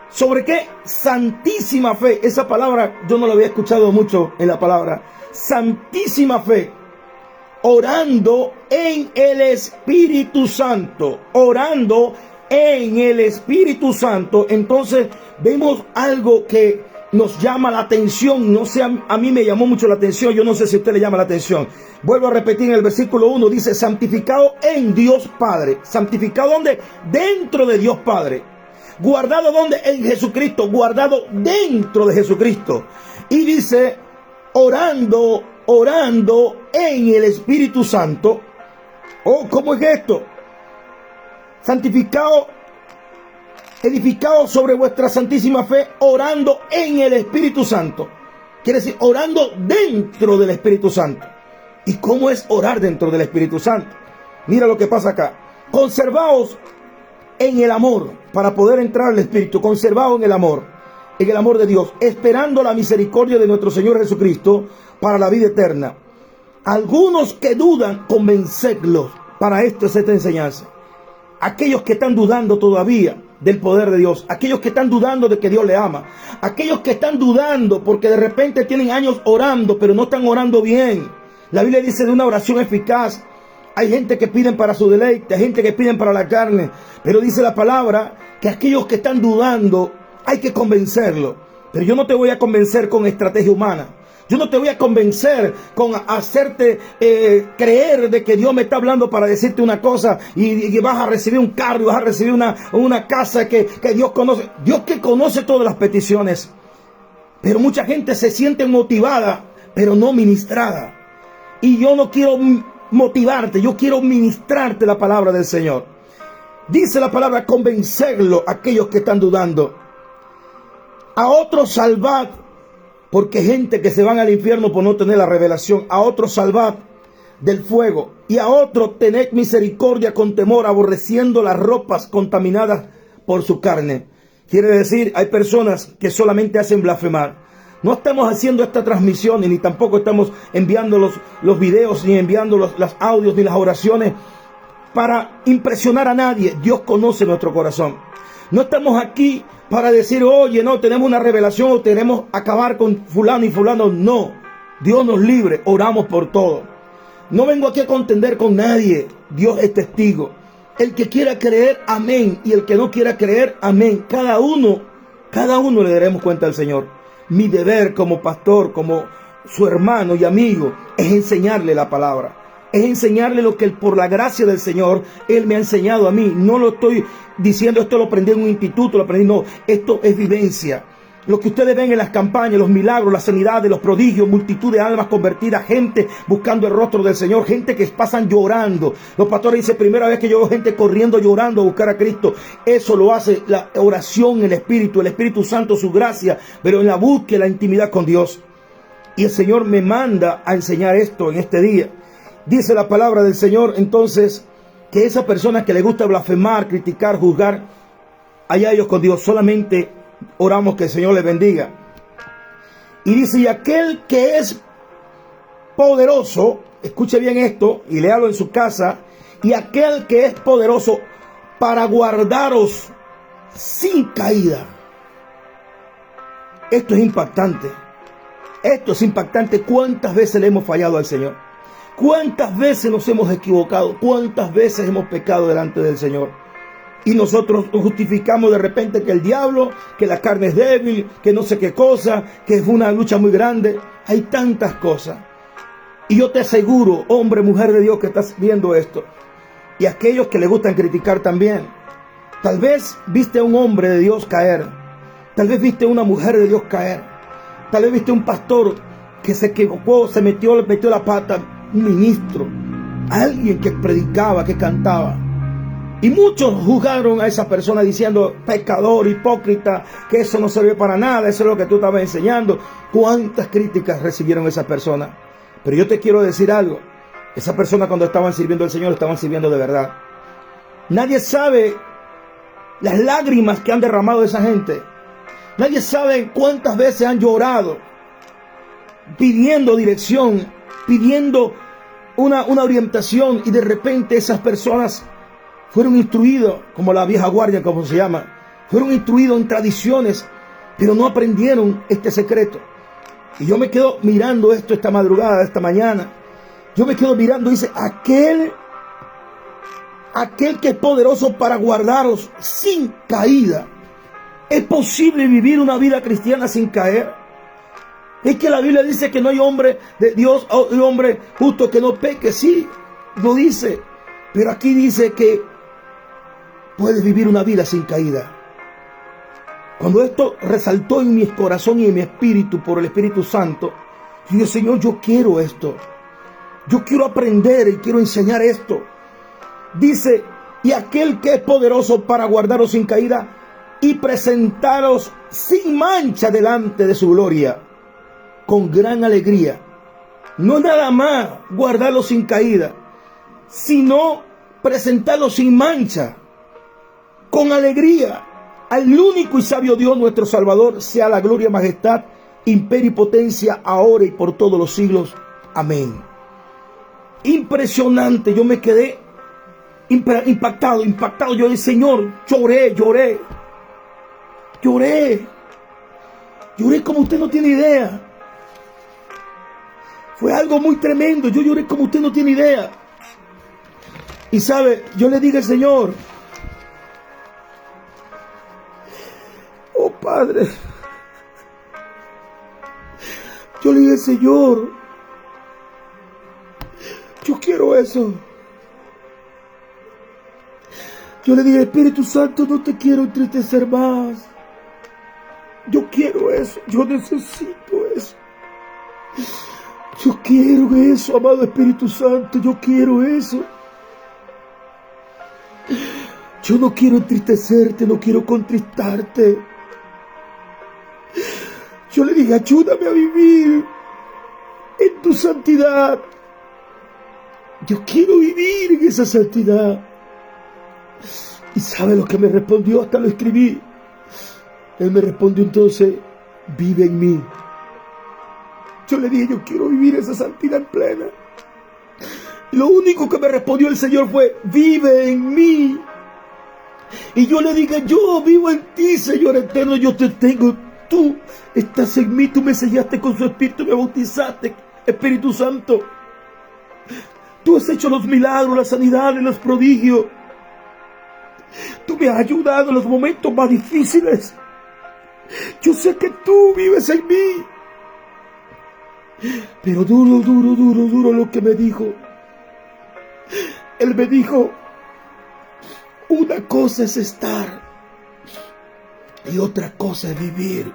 ¿Sobre qué? Santísima fe. Esa palabra yo no la había escuchado mucho en la palabra. Santísima fe. Orando en el Espíritu Santo. Orando en el Espíritu Santo. Entonces vemos algo que nos llama la atención. No sé, a mí me llamó mucho la atención. Yo no sé si a usted le llama la atención. Vuelvo a repetir, en el versículo 1 dice: santificado en Dios Padre. ¿Santificado dónde? Dentro de Dios Padre. ¿Guardado dónde? En Jesucristo. Guardado dentro de Jesucristo. Y dice: orando en el Espíritu Santo. Oh, ¿cómo es esto? Santificado, edificado sobre vuestra santísima fe, orando en el Espíritu Santo. Quiere decir, orando dentro del Espíritu Santo. ¿Y cómo es orar dentro del Espíritu Santo? Mira lo que pasa acá. Conservaos en el amor, para poder entrar al Espíritu. Conservaos en el amor de Dios, esperando la misericordia de nuestro Señor Jesucristo para la vida eterna. Algunos que dudan, convencedlos. Para esto es esta enseñanza. Aquellos que están dudando todavía del poder de Dios, aquellos que están dudando de que Dios le ama, aquellos que están dudando porque de repente tienen años orando, pero no están orando bien. La Biblia dice de una oración eficaz. Hay gente que piden para su deleite, hay gente que piden para la carne, pero dice la palabra que aquellos que están dudando hay que convencerlos. Pero yo no te voy a convencer con estrategia humana. Yo no te voy a convencer con hacerte creer de que Dios me está hablando para decirte una cosa y vas a recibir un carro y vas a recibir una casa que Dios conoce. Dios que conoce todas las peticiones. Pero mucha gente se siente motivada, pero no ministrada. Y yo no quiero motivarte, yo quiero ministrarte la palabra del Señor. Dice la palabra: convencerlo a aquellos que están dudando. A otros salvad, porque gente que se van al infierno por no tener la revelación. A otros salvad del fuego, y a otros tened misericordia con temor, aborreciendo las ropas contaminadas por su carne. Quiere decir, hay personas que solamente hacen blasfemar. No estamos haciendo esta transmisión, ni tampoco estamos enviando los videos, ni enviando los audios, ni las oraciones para impresionar a nadie. Dios conoce nuestro corazón. No estamos aquí para decir: oye, no, tenemos una revelación o tenemos acabar con fulano y fulano. No, Dios nos libre, oramos por todo. No vengo aquí a contender con nadie. Dios es testigo. El que quiera creer, amén. Y el que no quiera creer, amén. Cada uno le daremos cuenta al Señor. Mi deber como pastor, como su hermano y amigo, es enseñarle la palabra. Es enseñarle lo que por la gracia del Señor Él me ha enseñado a mí. No lo estoy diciendo, esto lo aprendí en un instituto, lo aprendí, no, esto es vivencia. Lo que ustedes ven en las campañas, los milagros, las sanidades, los prodigios, multitud de almas convertidas, gente buscando el rostro del Señor, gente que pasan llorando. Los pastores dicen: primera vez que yo veo gente corriendo, llorando a buscar a Cristo. Eso lo hace la oración, el Espíritu Santo, su gracia, pero en la búsqueda, la intimidad con Dios. Y el Señor me manda a enseñar esto en este día. Dice la palabra del Señor, entonces, que esas personas que les gusta blasfemar, criticar, juzgar, allá ellos con Dios. Solamente oramos que el Señor les bendiga. Y dice: y aquel que es poderoso, escuche bien esto y léalo en su casa, y aquel que es poderoso para guardaros sin caída. Esto es impactante. Esto es impactante. ¿Cuántas veces le hemos fallado al Señor? ¿Cuántas veces nos hemos equivocado? ¿Cuántas veces hemos pecado delante del Señor? Y nosotros justificamos de repente que el diablo, que la carne es débil, que no sé qué cosa, que es una lucha muy grande. Hay tantas cosas. Y yo te aseguro, hombre, mujer de Dios que estás viendo esto, y aquellos que le gustan criticar también, tal vez viste a un hombre de Dios caer, tal vez viste a una mujer de Dios caer, tal vez viste a un pastor que se equivocó, le metió la pata, un ministro, alguien que predicaba, que cantaba. Y muchos juzgaron a esa persona diciendo: pecador, hipócrita, que eso no sirve para nada, eso es lo que tú estabas enseñando. ¿Cuántas críticas recibieron esa persona? Pero yo te quiero decir algo. Esa persona, cuando estaban sirviendo al Señor, estaban sirviendo de verdad. Nadie sabe las lágrimas que han derramado esa gente. Nadie sabe cuántas veces han llorado pidiendo dirección, pidiendo una orientación, y de repente esas personas fueron instruidos, como la vieja guardia, como se llama, fueron instruidos en tradiciones, pero no aprendieron este secreto. Y yo me quedo mirando esto esta madrugada, esta mañana. Yo me quedo mirando y dice: aquel que es poderoso para guardaros sin caída. ¿Es posible vivir una vida cristiana sin caer? Es que la Biblia dice que no hay hombre de Dios o hombre justo que no peque. Sí, lo dice. Pero aquí dice que puedes vivir una vida sin caída. Cuando esto resaltó en mi corazón y en mi espíritu por el Espíritu Santo, yo dije: Señor, yo quiero esto. Yo quiero aprender y quiero enseñar esto. Dice: y aquel que es poderoso para guardaros sin caída y presentaros sin mancha delante de su gloria, con gran alegría. No nada más guardarlo sin caída, sino presentarlo sin mancha, con alegría. Al único y sabio Dios nuestro Salvador sea la gloria, majestad, imperio y potencia, ahora y por todos los siglos. Amén. Impresionante. Yo me quedé impactado. Yo dije: Señor, lloré como usted no tiene idea. Fue algo muy tremendo. Yo lloré como usted no tiene idea. Y sabe, yo le dije al Señor: oh Padre, yo le dije: Señor, yo quiero eso. Yo le dije: Espíritu Santo, no te quiero entristecer más. Yo quiero eso. Yo necesito eso. Yo quiero eso, amado Espíritu Santo. Yo quiero eso. Yo no quiero entristecerte, no quiero contristarte. Yo le dije: ayúdame a vivir en tu santidad. Yo quiero vivir en esa santidad. ¿Y sabe lo que me respondió? Hasta lo escribí. Él me respondió entonces: vive en mí. Yo le dije: yo quiero vivir esa santidad en plena. Y lo único que me respondió el Señor fue: vive en mí. Y yo le dije: yo vivo en ti, Señor eterno. Yo te tengo. Tú estás en mí. Tú me sellaste con su Espíritu. Me bautizaste, Espíritu Santo. Tú has hecho los milagros, las sanidades, los prodigios. Tú me has ayudado en los momentos más difíciles. Yo sé que tú vives en mí. Pero duro lo que me dijo. Él me dijo: una cosa es estar y otra cosa es vivir.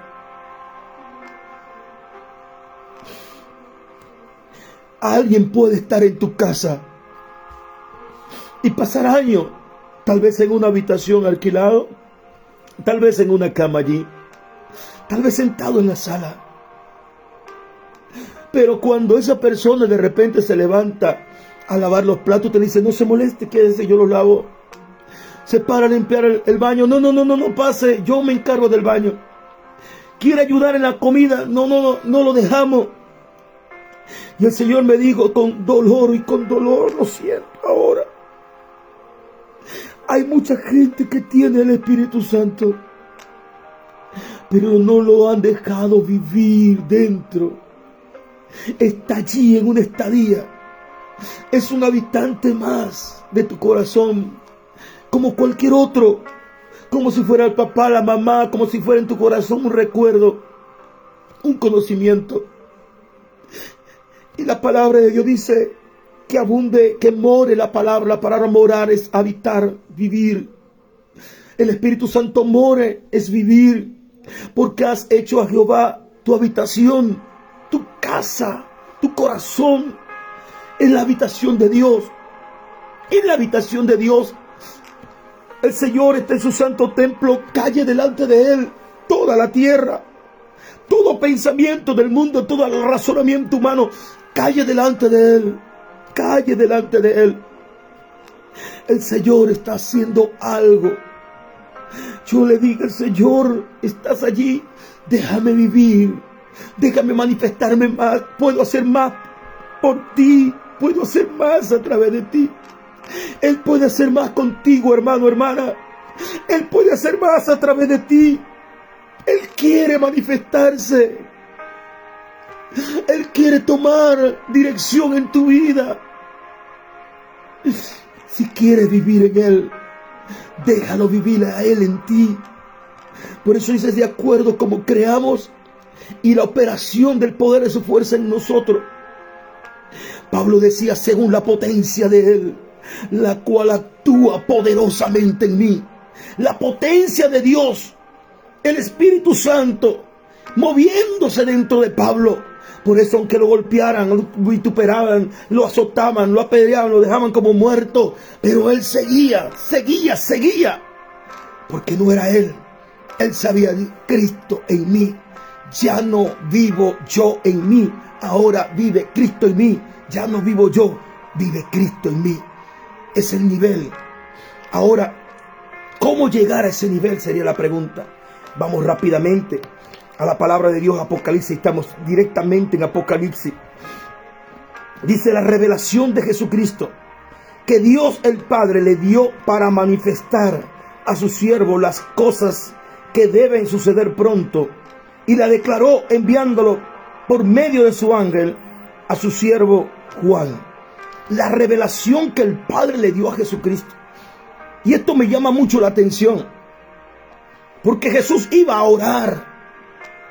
Alguien puede estar en tu casa y pasar años, tal vez en una habitación alquilado, tal vez en una cama allí, tal vez sentado en la sala. Pero cuando esa persona de repente se levanta a lavar los platos, te dice: no se moleste, quédese, yo los lavo. Se para a limpiar el baño: no pase, yo me encargo del baño. Quiere ayudar en la comida: no lo dejamos. Y el Señor me dijo con dolor, lo siento ahora. Hay mucha gente que tiene el Espíritu Santo, pero no lo han dejado vivir dentro. Está allí en una estadía. Es un habitante más de tu corazón, como cualquier otro. Como si fuera el papá, la mamá, como si fuera en tu corazón un recuerdo, un conocimiento. Y la palabra de Dios dice que abunde, que more la palabra morar es habitar, vivir. El Espíritu Santo more es vivir, porque has hecho a Jehová tu habitación, tu casa, tu corazón es la habitación de Dios. en la habitación de Dios. El Señor está en su santo templo. Calle delante de Él toda la tierra. Todo pensamiento del mundo, todo el razonamiento humano, calle delante de Él. Calle delante de Él. El Señor está haciendo algo. Yo le digo al Señor, estás allí, déjame vivir, déjame manifestarme más, puedo hacer más por ti, puedo hacer más a través de ti. Él puede hacer más contigo, hermano, hermana. Él puede hacer más a través de ti. Él quiere manifestarse. Él quiere tomar dirección en tu vida. Si quieres vivir en Él, déjalo vivir a Él en ti. Por eso dice, de acuerdo como creamos y la operación del poder de su fuerza en nosotros. Pablo decía, según la potencia de Él, la cual actúa poderosamente en mí. La potencia de Dios, el Espíritu Santo, moviéndose dentro de Pablo. Por eso, aunque lo golpearan, lo vituperaban, lo azotaban, lo apedreaban, lo dejaban como muerto, pero él seguía. Porque no era él. Él sabía, Cristo en mí. Ya no vivo yo en mí. Ahora vive Cristo en mí. Ya no vivo yo, vive Cristo en mí. Es el nivel. Ahora, ¿cómo llegar a ese nivel? Sería la pregunta. Vamos rápidamente a la palabra de Dios, Apocalipsis. Estamos directamente en Apocalipsis. Dice la revelación de Jesucristo, que Dios el Padre le dio para manifestar a su siervo las cosas que deben suceder pronto, y la declaró enviándolo por medio de su ángel a su siervo Juan. La revelación que el Padre le dio a Jesucristo. Y esto me llama mucho la atención, porque Jesús iba a orar.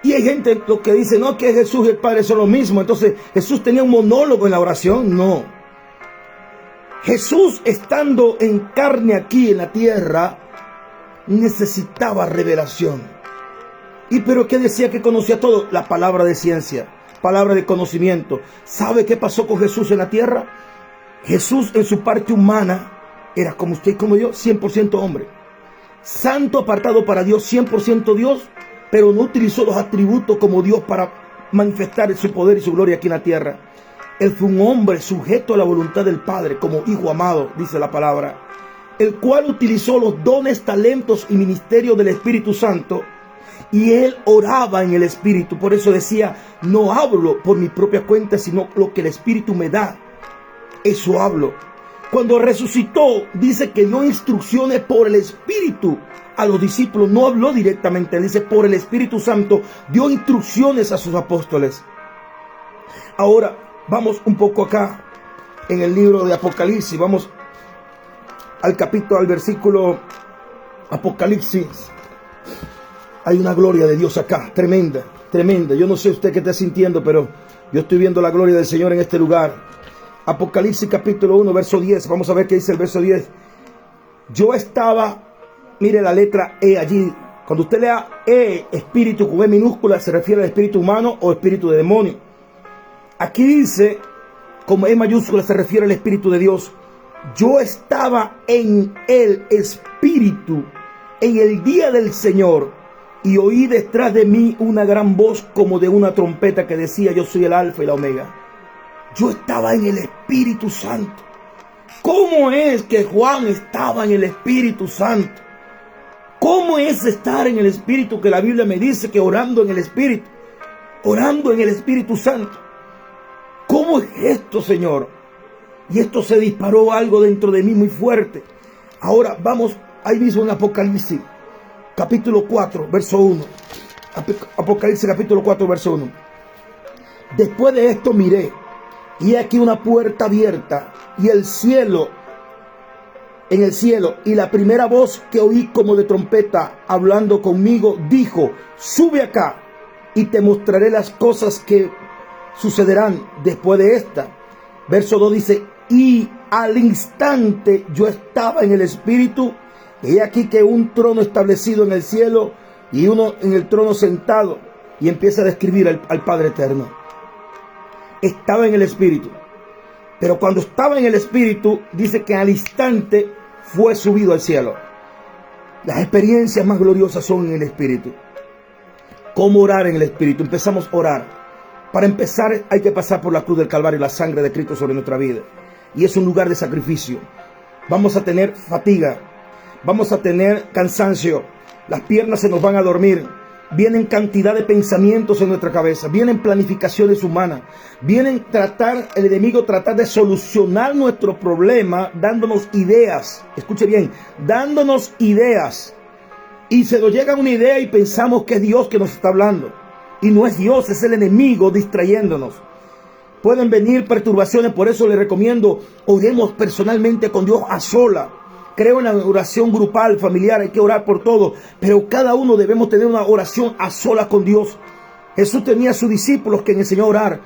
Y hay gente lo que dice, no, que Jesús y el Padre son lo mismo. Entonces, ¿Jesús tenía un monólogo en la oración? No. Jesús, estando en carne aquí en la tierra, necesitaba revelación. ¿Y pero qué decía que conocía todo? La palabra de ciencia, palabra de conocimiento. ¿Sabe qué pasó con Jesús en la tierra? Jesús en su parte humana era como usted y como yo, 100% hombre. Santo, apartado para Dios, 100% Dios, pero no utilizó los atributos como Dios para manifestar su poder y su gloria aquí en la tierra. Él fue un hombre sujeto a la voluntad del Padre, como hijo amado, dice la palabra, el cual utilizó los dones, talentos y ministerios del Espíritu Santo, y él oraba en el Espíritu. Por eso decía, no hablo por mi propia cuenta, sino lo que el Espíritu me da, eso hablo. Cuando resucitó, dice que dio instrucciones por el Espíritu a los discípulos. No habló directamente, dice por el Espíritu Santo dio instrucciones a sus apóstoles. Ahora vamos un poco acá en el libro de Apocalipsis. Vamos al versículo Apocalipsis. Hay una gloria de Dios acá, tremenda, tremenda. Yo no sé usted qué está sintiendo, pero yo estoy viendo la gloria del Señor en este lugar. Apocalipsis capítulo 1, verso 10. Vamos a ver qué dice el verso 10. Yo estaba, mire la letra E allí. Cuando usted lea E, espíritu con E minúscula, se refiere al espíritu humano o espíritu de demonio. Aquí dice, como E mayúscula, se refiere al espíritu de Dios. Yo estaba en el espíritu en el día del Señor, y oí detrás de mí una gran voz como de una trompeta que decía, yo soy el alfa y la omega. Yo estaba en el Espíritu Santo. ¿Cómo es que Juan estaba en el Espíritu Santo? ¿Cómo es estar en el Espíritu? Que la Biblia me dice que orando en el Espíritu, orando en el Espíritu Santo. ¿Cómo es esto, Señor? Y esto se disparó algo dentro de mí muy fuerte. Ahora vamos ahí mismo en Apocalipsis, capítulo 4, verso 1. Apocalipsis, capítulo 4, verso 1. Después de esto miré, y aquí una puerta abierta, y en el cielo, y la primera voz que oí como de trompeta hablando conmigo, dijo, sube acá, y te mostraré las cosas que sucederán después de esta. Verso 2 dice, y al instante yo estaba en el Espíritu, y he aquí que un trono establecido en el cielo, y uno en el trono sentado, y empieza a describir al Padre Eterno. Estaba en el Espíritu. Pero cuando estaba en el Espíritu, dice que al instante fue subido al cielo. Las experiencias más gloriosas son en el Espíritu. ¿Cómo orar en el Espíritu? Empezamos a orar. Para empezar hay que pasar por la cruz del Calvario, la sangre de Cristo sobre nuestra vida. Y es un lugar de sacrificio. Vamos a tener fatiga. Vamos a tener cansancio. Las piernas se nos van a dormir. Vienen cantidad de pensamientos en nuestra cabeza. Vienen planificaciones humanas. El enemigo tratar de solucionar nuestro problema dándonos ideas. Escuche bien, dándonos ideas. Y se nos llega una idea y pensamos que es Dios que nos está hablando. Y no es Dios, es el enemigo distrayéndonos. Pueden venir perturbaciones, por eso les recomiendo, oremos personalmente con Dios a sola. Creo en la oración grupal, familiar, hay que orar por todo, pero cada uno debemos tener una oración a solas con Dios. Jesús tenía a sus discípulos que enseñó a orar,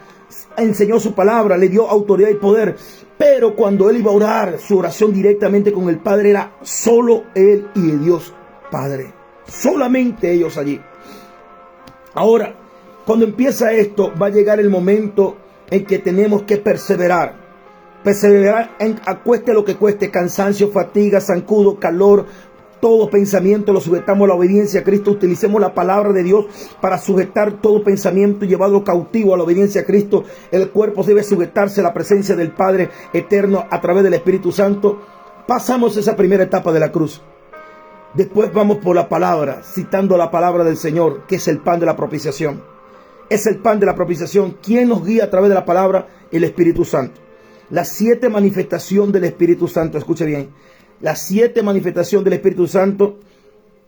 enseñó su palabra, le dio autoridad y poder, pero cuando él iba a orar, su oración directamente con el Padre era solo él y el Dios Padre, solamente ellos allí. Ahora, cuando empieza esto, va a llegar el momento en que tenemos que perseverar. Perseverar cueste lo que cueste, cansancio, fatiga, zancudo, calor, todo pensamiento lo sujetamos a la obediencia a Cristo. Utilicemos la palabra de Dios para sujetar todo pensamiento y llevarlo cautivo a la obediencia a Cristo. El cuerpo debe sujetarse a la presencia del Padre eterno a través del Espíritu Santo. Pasamos esa primera etapa de la cruz. Después vamos por la palabra, citando la palabra del Señor, que es el pan de la propiciación. Es el pan de la propiciación. ¿Quién nos guía a través de la palabra? El Espíritu Santo. Las 7 manifestaciones del Espíritu Santo, escuche bien, las 7 manifestaciones del Espíritu Santo,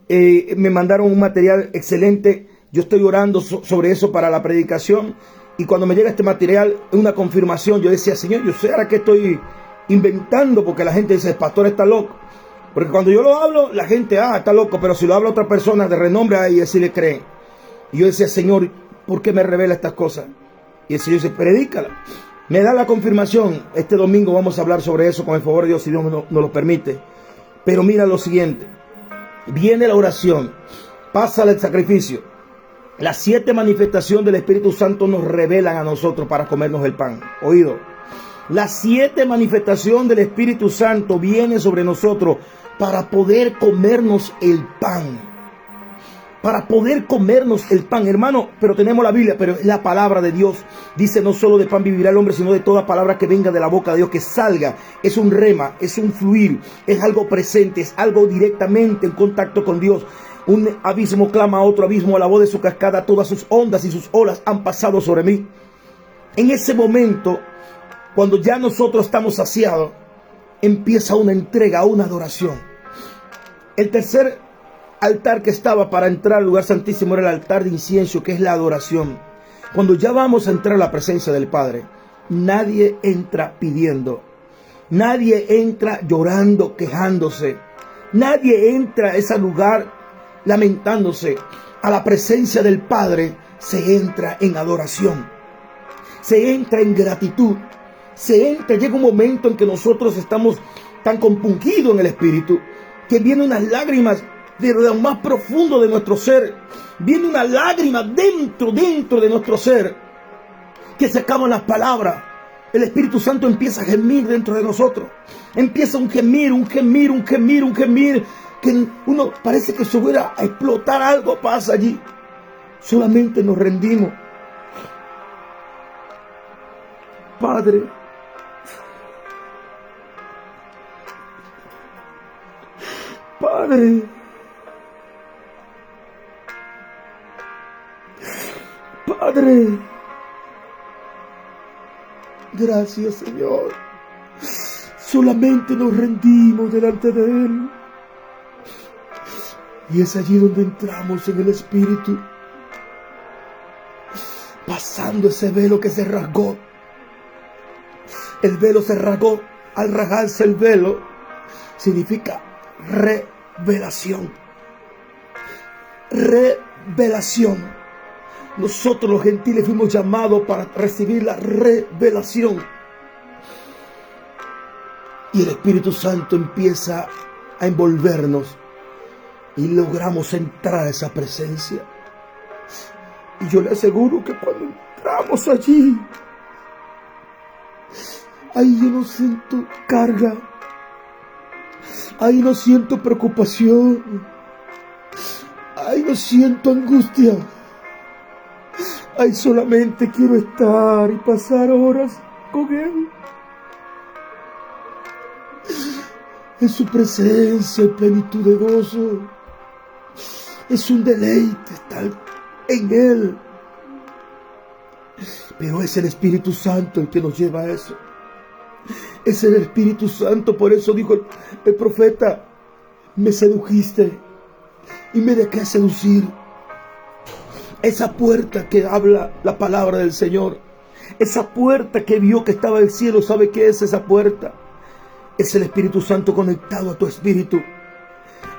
me mandaron un material excelente. Yo estoy orando sobre eso para la predicación, y cuando me llega este material, una confirmación, yo decía, Señor, yo sé ahora que estoy inventando, porque la gente dice, el pastor está loco. Porque cuando yo lo hablo, la gente, está loco, pero si lo habla otra persona de renombre, ahí así le creen. Y yo decía, Señor, ¿por qué me revela estas cosas? Y el Señor dice, predícala. Me da la confirmación. Este domingo vamos a hablar sobre eso con el favor de Dios, si Dios nos lo permite. Pero mira lo siguiente. Viene la oración. Pasa el sacrificio. Las 7 manifestaciones del Espíritu Santo nos revelan a nosotros para comernos el pan. Oído. Las 7 manifestaciones del Espíritu Santo vienen sobre nosotros para poder comernos el pan. Para poder comernos el pan, hermano, pero tenemos la Biblia, pero es la palabra de Dios. Dice, no solo de pan vivirá el hombre, sino de toda palabra que venga de la boca de Dios, que salga. Es un rema, es un fluir, es algo presente, es algo directamente en contacto con Dios. Un abismo clama a otro abismo, a la voz de su cascada, todas sus ondas y sus olas han pasado sobre mí. En ese momento, cuando ya nosotros estamos saciados, empieza una entrega, una adoración. El tercer altar que estaba para entrar al lugar santísimo era el altar de incienso, que es la adoración. Cuando ya vamos a entrar a la presencia del Padre, nadie entra pidiendo, nadie entra llorando, quejándose, nadie entra a ese lugar lamentándose. A la presencia del Padre se entra en adoración, se entra en gratitud, llega un momento en que nosotros estamos tan compungidos en el Espíritu que vienen unas lágrimas de lo más profundo de nuestro ser. Viene una lágrima dentro de nuestro ser, que se acaban las palabras. El Espíritu Santo empieza a gemir dentro de nosotros. Empieza un gemir, que uno parece que se fuera a explotar, algo pasa allí. Solamente nos rendimos. Padre, Padre, Padre, gracias, Señor. Solamente nos rendimos delante de Él. Y es allí donde entramos en el Espíritu, pasando ese velo que se rasgó. El velo se rasgó. Al rasgarse el velo, significa revelación. Revelación. Nosotros los gentiles fuimos llamados para recibir la revelación. Y el Espíritu Santo empieza a envolvernos y logramos entrar a esa presencia. Y yo le aseguro que cuando entramos allí, Ahí yo no siento carga. Ahí no siento preocupación. Ahí no siento angustia. Ahí solamente quiero estar y pasar horas con Él. En su presencia, en plenitud de gozo. Es un deleite estar en Él. Pero es el Espíritu Santo el que nos lleva a eso. Es el Espíritu Santo. Por eso dijo el profeta: me sedujiste y me dejé seducir. Esa puerta que habla la palabra del Señor, esa puerta que vio que estaba en el cielo, ¿sabe qué es esa puerta? Es el Espíritu Santo conectado a tu espíritu.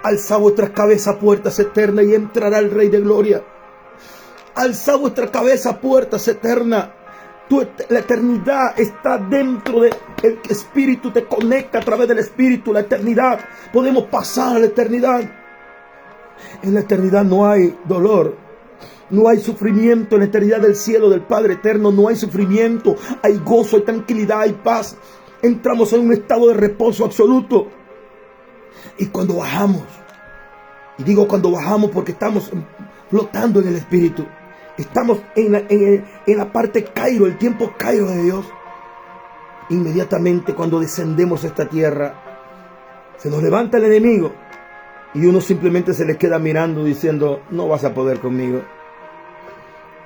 Alza vuestra cabeza, puertas eternas, y entrará el Rey de Gloria. Alza vuestra cabeza, puertas eternas. La eternidad está dentro del Espíritu, te conecta a través del Espíritu, la eternidad. Podemos pasar a la eternidad. En la eternidad no hay dolor, no hay sufrimiento. En la eternidad del cielo del Padre eterno no hay sufrimiento, hay gozo, hay tranquilidad, hay paz. Entramos en un estado de reposo absoluto. Y cuando bajamos, y digo cuando bajamos porque estamos flotando en el Espíritu, estamos en la parte Cairo, el tiempo Cairo de Dios. Inmediatamente cuando descendemos a esta tierra, se nos levanta el enemigo y uno simplemente se le queda mirando diciendo: no vas a poder conmigo.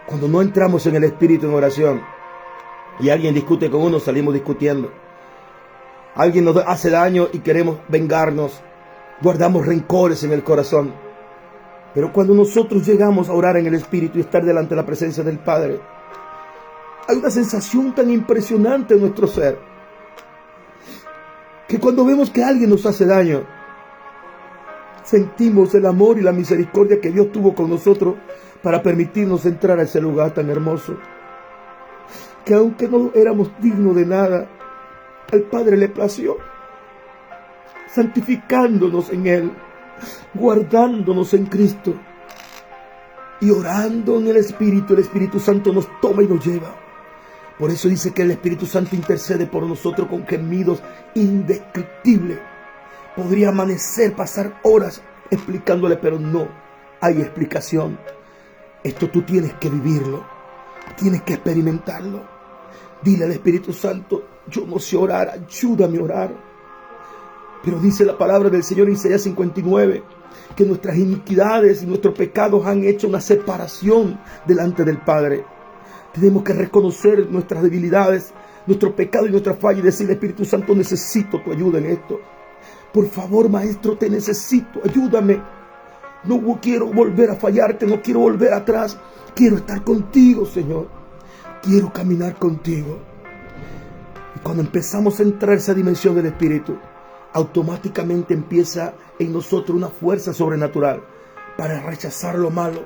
Cuando no entramos en el Espíritu en oración y alguien discute con uno, salimos discutiendo. Alguien nos hace daño y queremos vengarnos, guardamos rencores en el corazón. Pero cuando nosotros llegamos a orar en el Espíritu y estar delante de la presencia del Padre, hay una sensación tan impresionante en nuestro ser, que cuando vemos que alguien nos hace daño, sentimos el amor y la misericordia que Dios tuvo con nosotros para permitirnos entrar a ese lugar tan hermoso. Que aunque no éramos dignos de nada, al Padre le plació, santificándonos en Él, guardándonos en Cristo y orando en el Espíritu Santo nos toma y nos lleva. Por eso dice que el Espíritu Santo intercede por nosotros con gemidos indescriptibles. Podría amanecer, pasar horas explicándole, pero no hay explicación. Esto tú tienes que vivirlo, tienes que experimentarlo. Dile al Espíritu Santo: yo no sé orar, ayúdame a orar. Pero dice la palabra del Señor en Isaías 59, que nuestras iniquidades y nuestros pecados han hecho una separación delante del Padre. Tenemos que reconocer nuestras debilidades, nuestro pecado y nuestra falla y decirle: Espíritu Santo, necesito tu ayuda en esto. Por favor, Maestro, te necesito, ayúdame. No quiero volver a fallarte, no quiero volver atrás. Quiero estar contigo, Señor. Quiero caminar contigo. Y cuando empezamos a entrar en esa dimensión del Espíritu, automáticamente empieza en nosotros una fuerza sobrenatural para rechazar lo malo,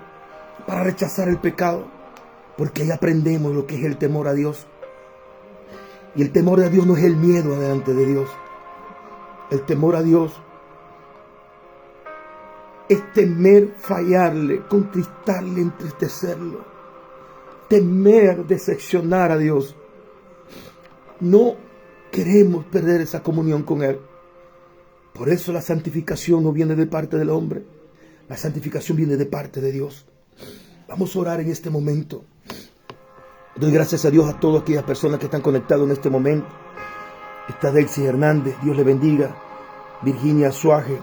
para rechazar el pecado, porque ahí aprendemos lo que es el temor a Dios. Y el temor a Dios no es el miedo delante de Dios. El temor a Dios es temer fallarle, contristarle, entristecerlo, temer decepcionar a Dios. No queremos perder esa comunión con Él. Por eso la santificación no viene de parte del hombre. La santificación viene de parte de Dios. Vamos a orar en este momento. Doy gracias a Dios a todas aquellas personas que están conectadas en este momento. Está Delcy Hernández, Dios le bendiga. Virginia Suaje,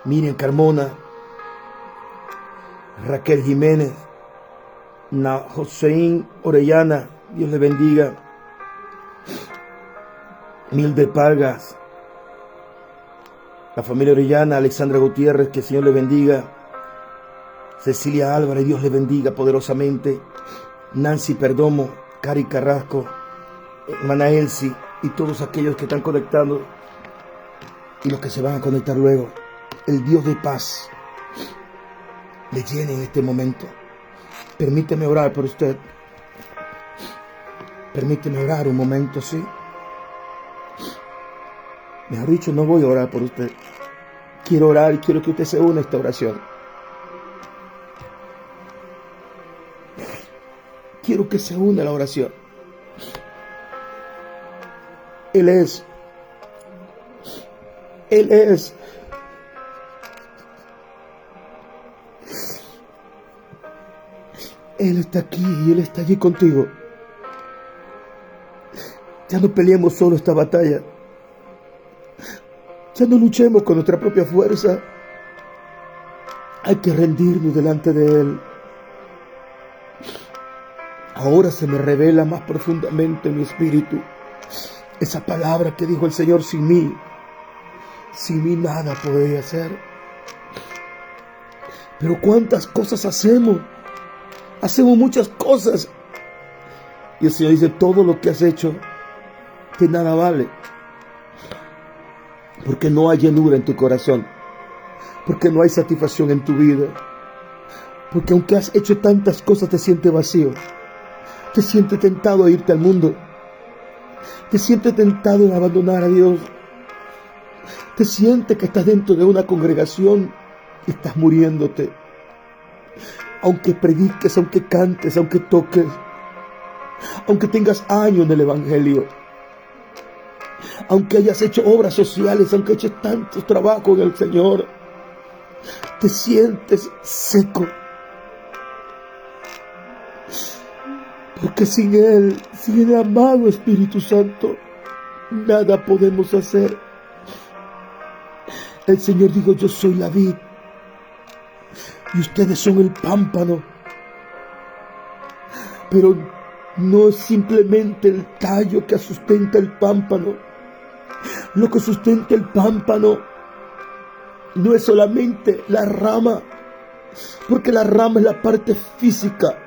Miriam Carmona, Raquel Jiménez, Joseín Orellana, Dios le bendiga. Mildred Pargas, la familia Orellana, Alexandra Gutiérrez, que el Señor le bendiga. Cecilia Álvarez, Dios le bendiga poderosamente. Nancy Perdomo, Cari Carrasco, hermana Elsie y todos aquellos que están conectando y los que se van a conectar luego. El Dios de paz le llene en este momento. Permíteme orar por usted. Permíteme orar un momento, ¿sí? Mejor dicho, no voy a orar por usted. Quiero orar y quiero que usted se una a esta oración. Quiero que se una a la oración. Él es. Él es. Él está aquí y Él está allí contigo. Ya no peleemos solo esta batalla. Ya no luchemos con nuestra propia fuerza. Hay que rendirnos delante de Él. Ahora se me revela más profundamente en mi espíritu esa palabra que dijo el Señor: sin mí nada podría hacer. Pero cuántas cosas hacemos. Hacemos muchas cosas. Y el Señor dice: todo lo que has hecho de nada vale. Porque no hay llenura en tu corazón. Porque no hay satisfacción en tu vida. Porque aunque has hecho tantas cosas, te sientes vacío. Te sientes tentado a irte al mundo. Te sientes tentado en abandonar a Dios. Te sientes que estás dentro de una congregación y estás muriéndote. Aunque prediques, aunque cantes, aunque toques, aunque tengas años en el Evangelio, aunque hayas hecho obras sociales, aunque hayas hecho tantos trabajos en el Señor, te sientes seco. Porque sin Él, sin el amado Espíritu Santo, nada podemos hacer. El Señor dijo: yo soy la vid y ustedes son el pámpano. Pero no es simplemente el tallo que sustenta el pámpano. Lo que sustenta el pámpano no es solamente la rama, porque la rama es la parte física,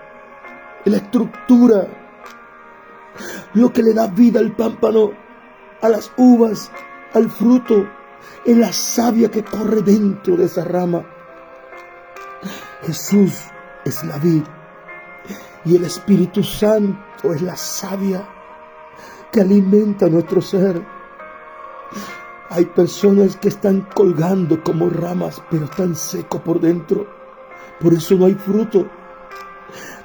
la estructura. Lo que le da vida al pámpano, a las uvas, al fruto, es la savia que corre dentro de esa rama. Jesús es la vid y el Espíritu Santo es la savia que alimenta nuestro ser. Hay personas que están colgando como ramas, pero están secos por dentro. Por eso no hay fruto.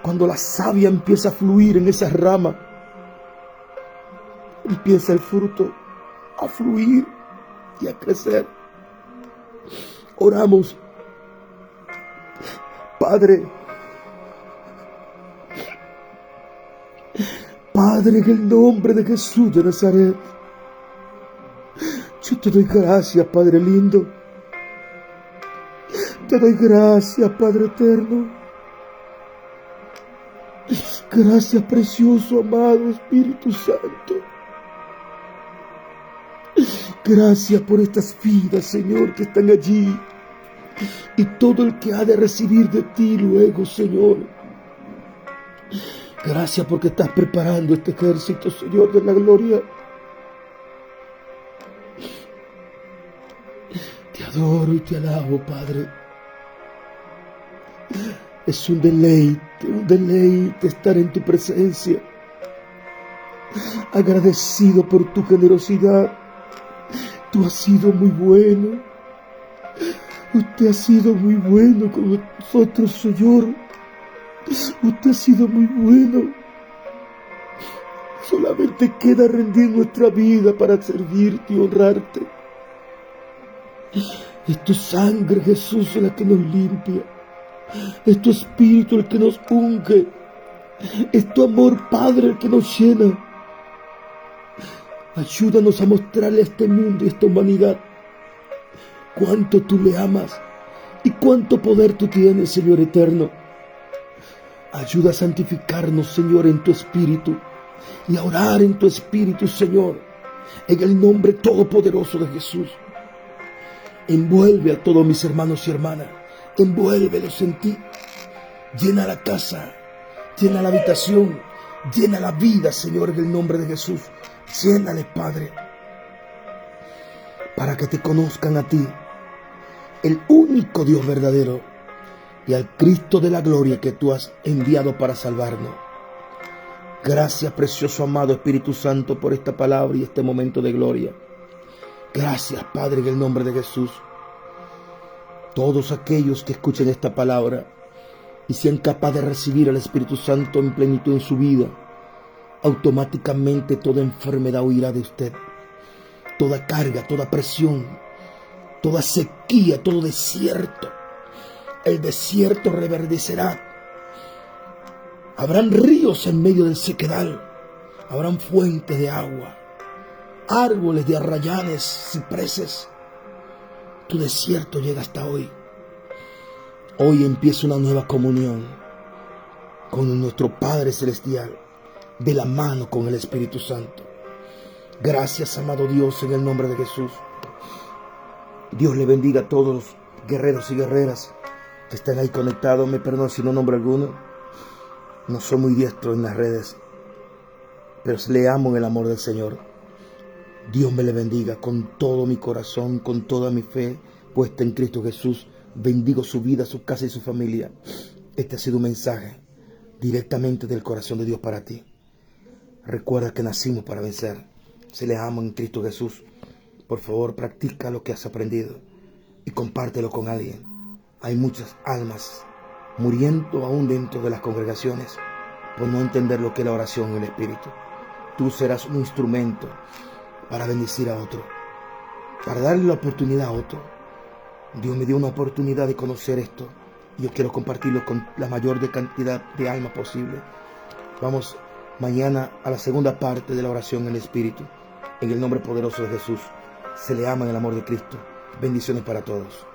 Cuando la savia empieza a fluir en esa rama, empieza el fruto a fluir y a crecer. Oramos. Padre, en el nombre de Jesús de Nazaret, yo te doy gracias, Padre lindo. Te doy gracias, Padre eterno. Gracias, precioso, amado Espíritu Santo. Gracias por estas vidas, Señor, que están allí. Y todo el que ha de recibir de ti luego, Señor. Gracias porque estás preparando este ejército, Señor, de la gloria. Te adoro y te alabo, Padre. Es un deleite estar en tu presencia. Agradecido por tu generosidad. Tú has sido muy bueno. Usted ha sido muy bueno con nosotros, Señor. Usted ha sido muy bueno. Solamente queda rendir nuestra vida para servirte y honrarte. Es tu sangre, Jesús, la que nos limpia. Es tu Espíritu el que nos unge. Es tu amor, Padre, el que nos llena. Ayúdanos a mostrarle a este mundo y a esta humanidad cuánto tú le amas y cuánto poder tú tienes, Señor eterno. Ayuda a santificarnos, Señor, en tu Espíritu y a orar en tu Espíritu, Señor, en el nombre todopoderoso de Jesús. Envuelve a todos mis hermanos y hermanas. Envuélvelos en ti. Llena la casa, llena la habitación, llena la vida, Señor, en el nombre de Jesús. Llénale, Padre, para que te conozcan a ti, el único Dios verdadero, y al Cristo de la gloria que tú has enviado para salvarnos. Gracias, precioso amado Espíritu Santo, por esta palabra y este momento de gloria. Gracias, Padre, en el nombre de Jesús. Todos aquellos que escuchen esta palabra y sean capaces de recibir al Espíritu Santo en plenitud en su vida, automáticamente toda enfermedad huirá de usted. toda carga, toda presión, toda sequía, todo desierto. El desierto reverdecerá. Habrán ríos en medio del sequedal. Habrán fuentes de agua, árboles de arrayanes, cipreses. Tu desierto llega hasta hoy. Hoy empieza una nueva comunión con nuestro Padre Celestial, de la mano con el Espíritu Santo. Gracias, amado Dios, en el nombre de Jesús. Dios le bendiga a todos los guerreros y guerreras que están ahí conectados. Me perdono si no nombro alguno. No soy muy diestro en las redes, pero le amo en el amor del Señor. Dios me le bendiga con todo mi corazón, con toda mi fe puesta en Cristo Jesús. Bendigo su vida, su casa y su familia. Este ha sido un mensaje directamente del corazón de Dios para ti. Recuerda que nacimos para vencer. Se le ama en Cristo Jesús. Por favor, practica lo que has aprendido y compártelo con alguien. Hay muchas almas muriendo aún dentro de las congregaciones por no entender lo que es la oración en el Espíritu. Tú serás un instrumento para bendecir a otro, para darle la oportunidad a otro. Dios me dio una oportunidad de conocer esto y yo quiero compartirlo con la mayor cantidad de almas posible. Vamos mañana a la segunda parte de la oración en el Espíritu. En el nombre poderoso de Jesús. Se le ama en el amor de Cristo. Bendiciones para todos.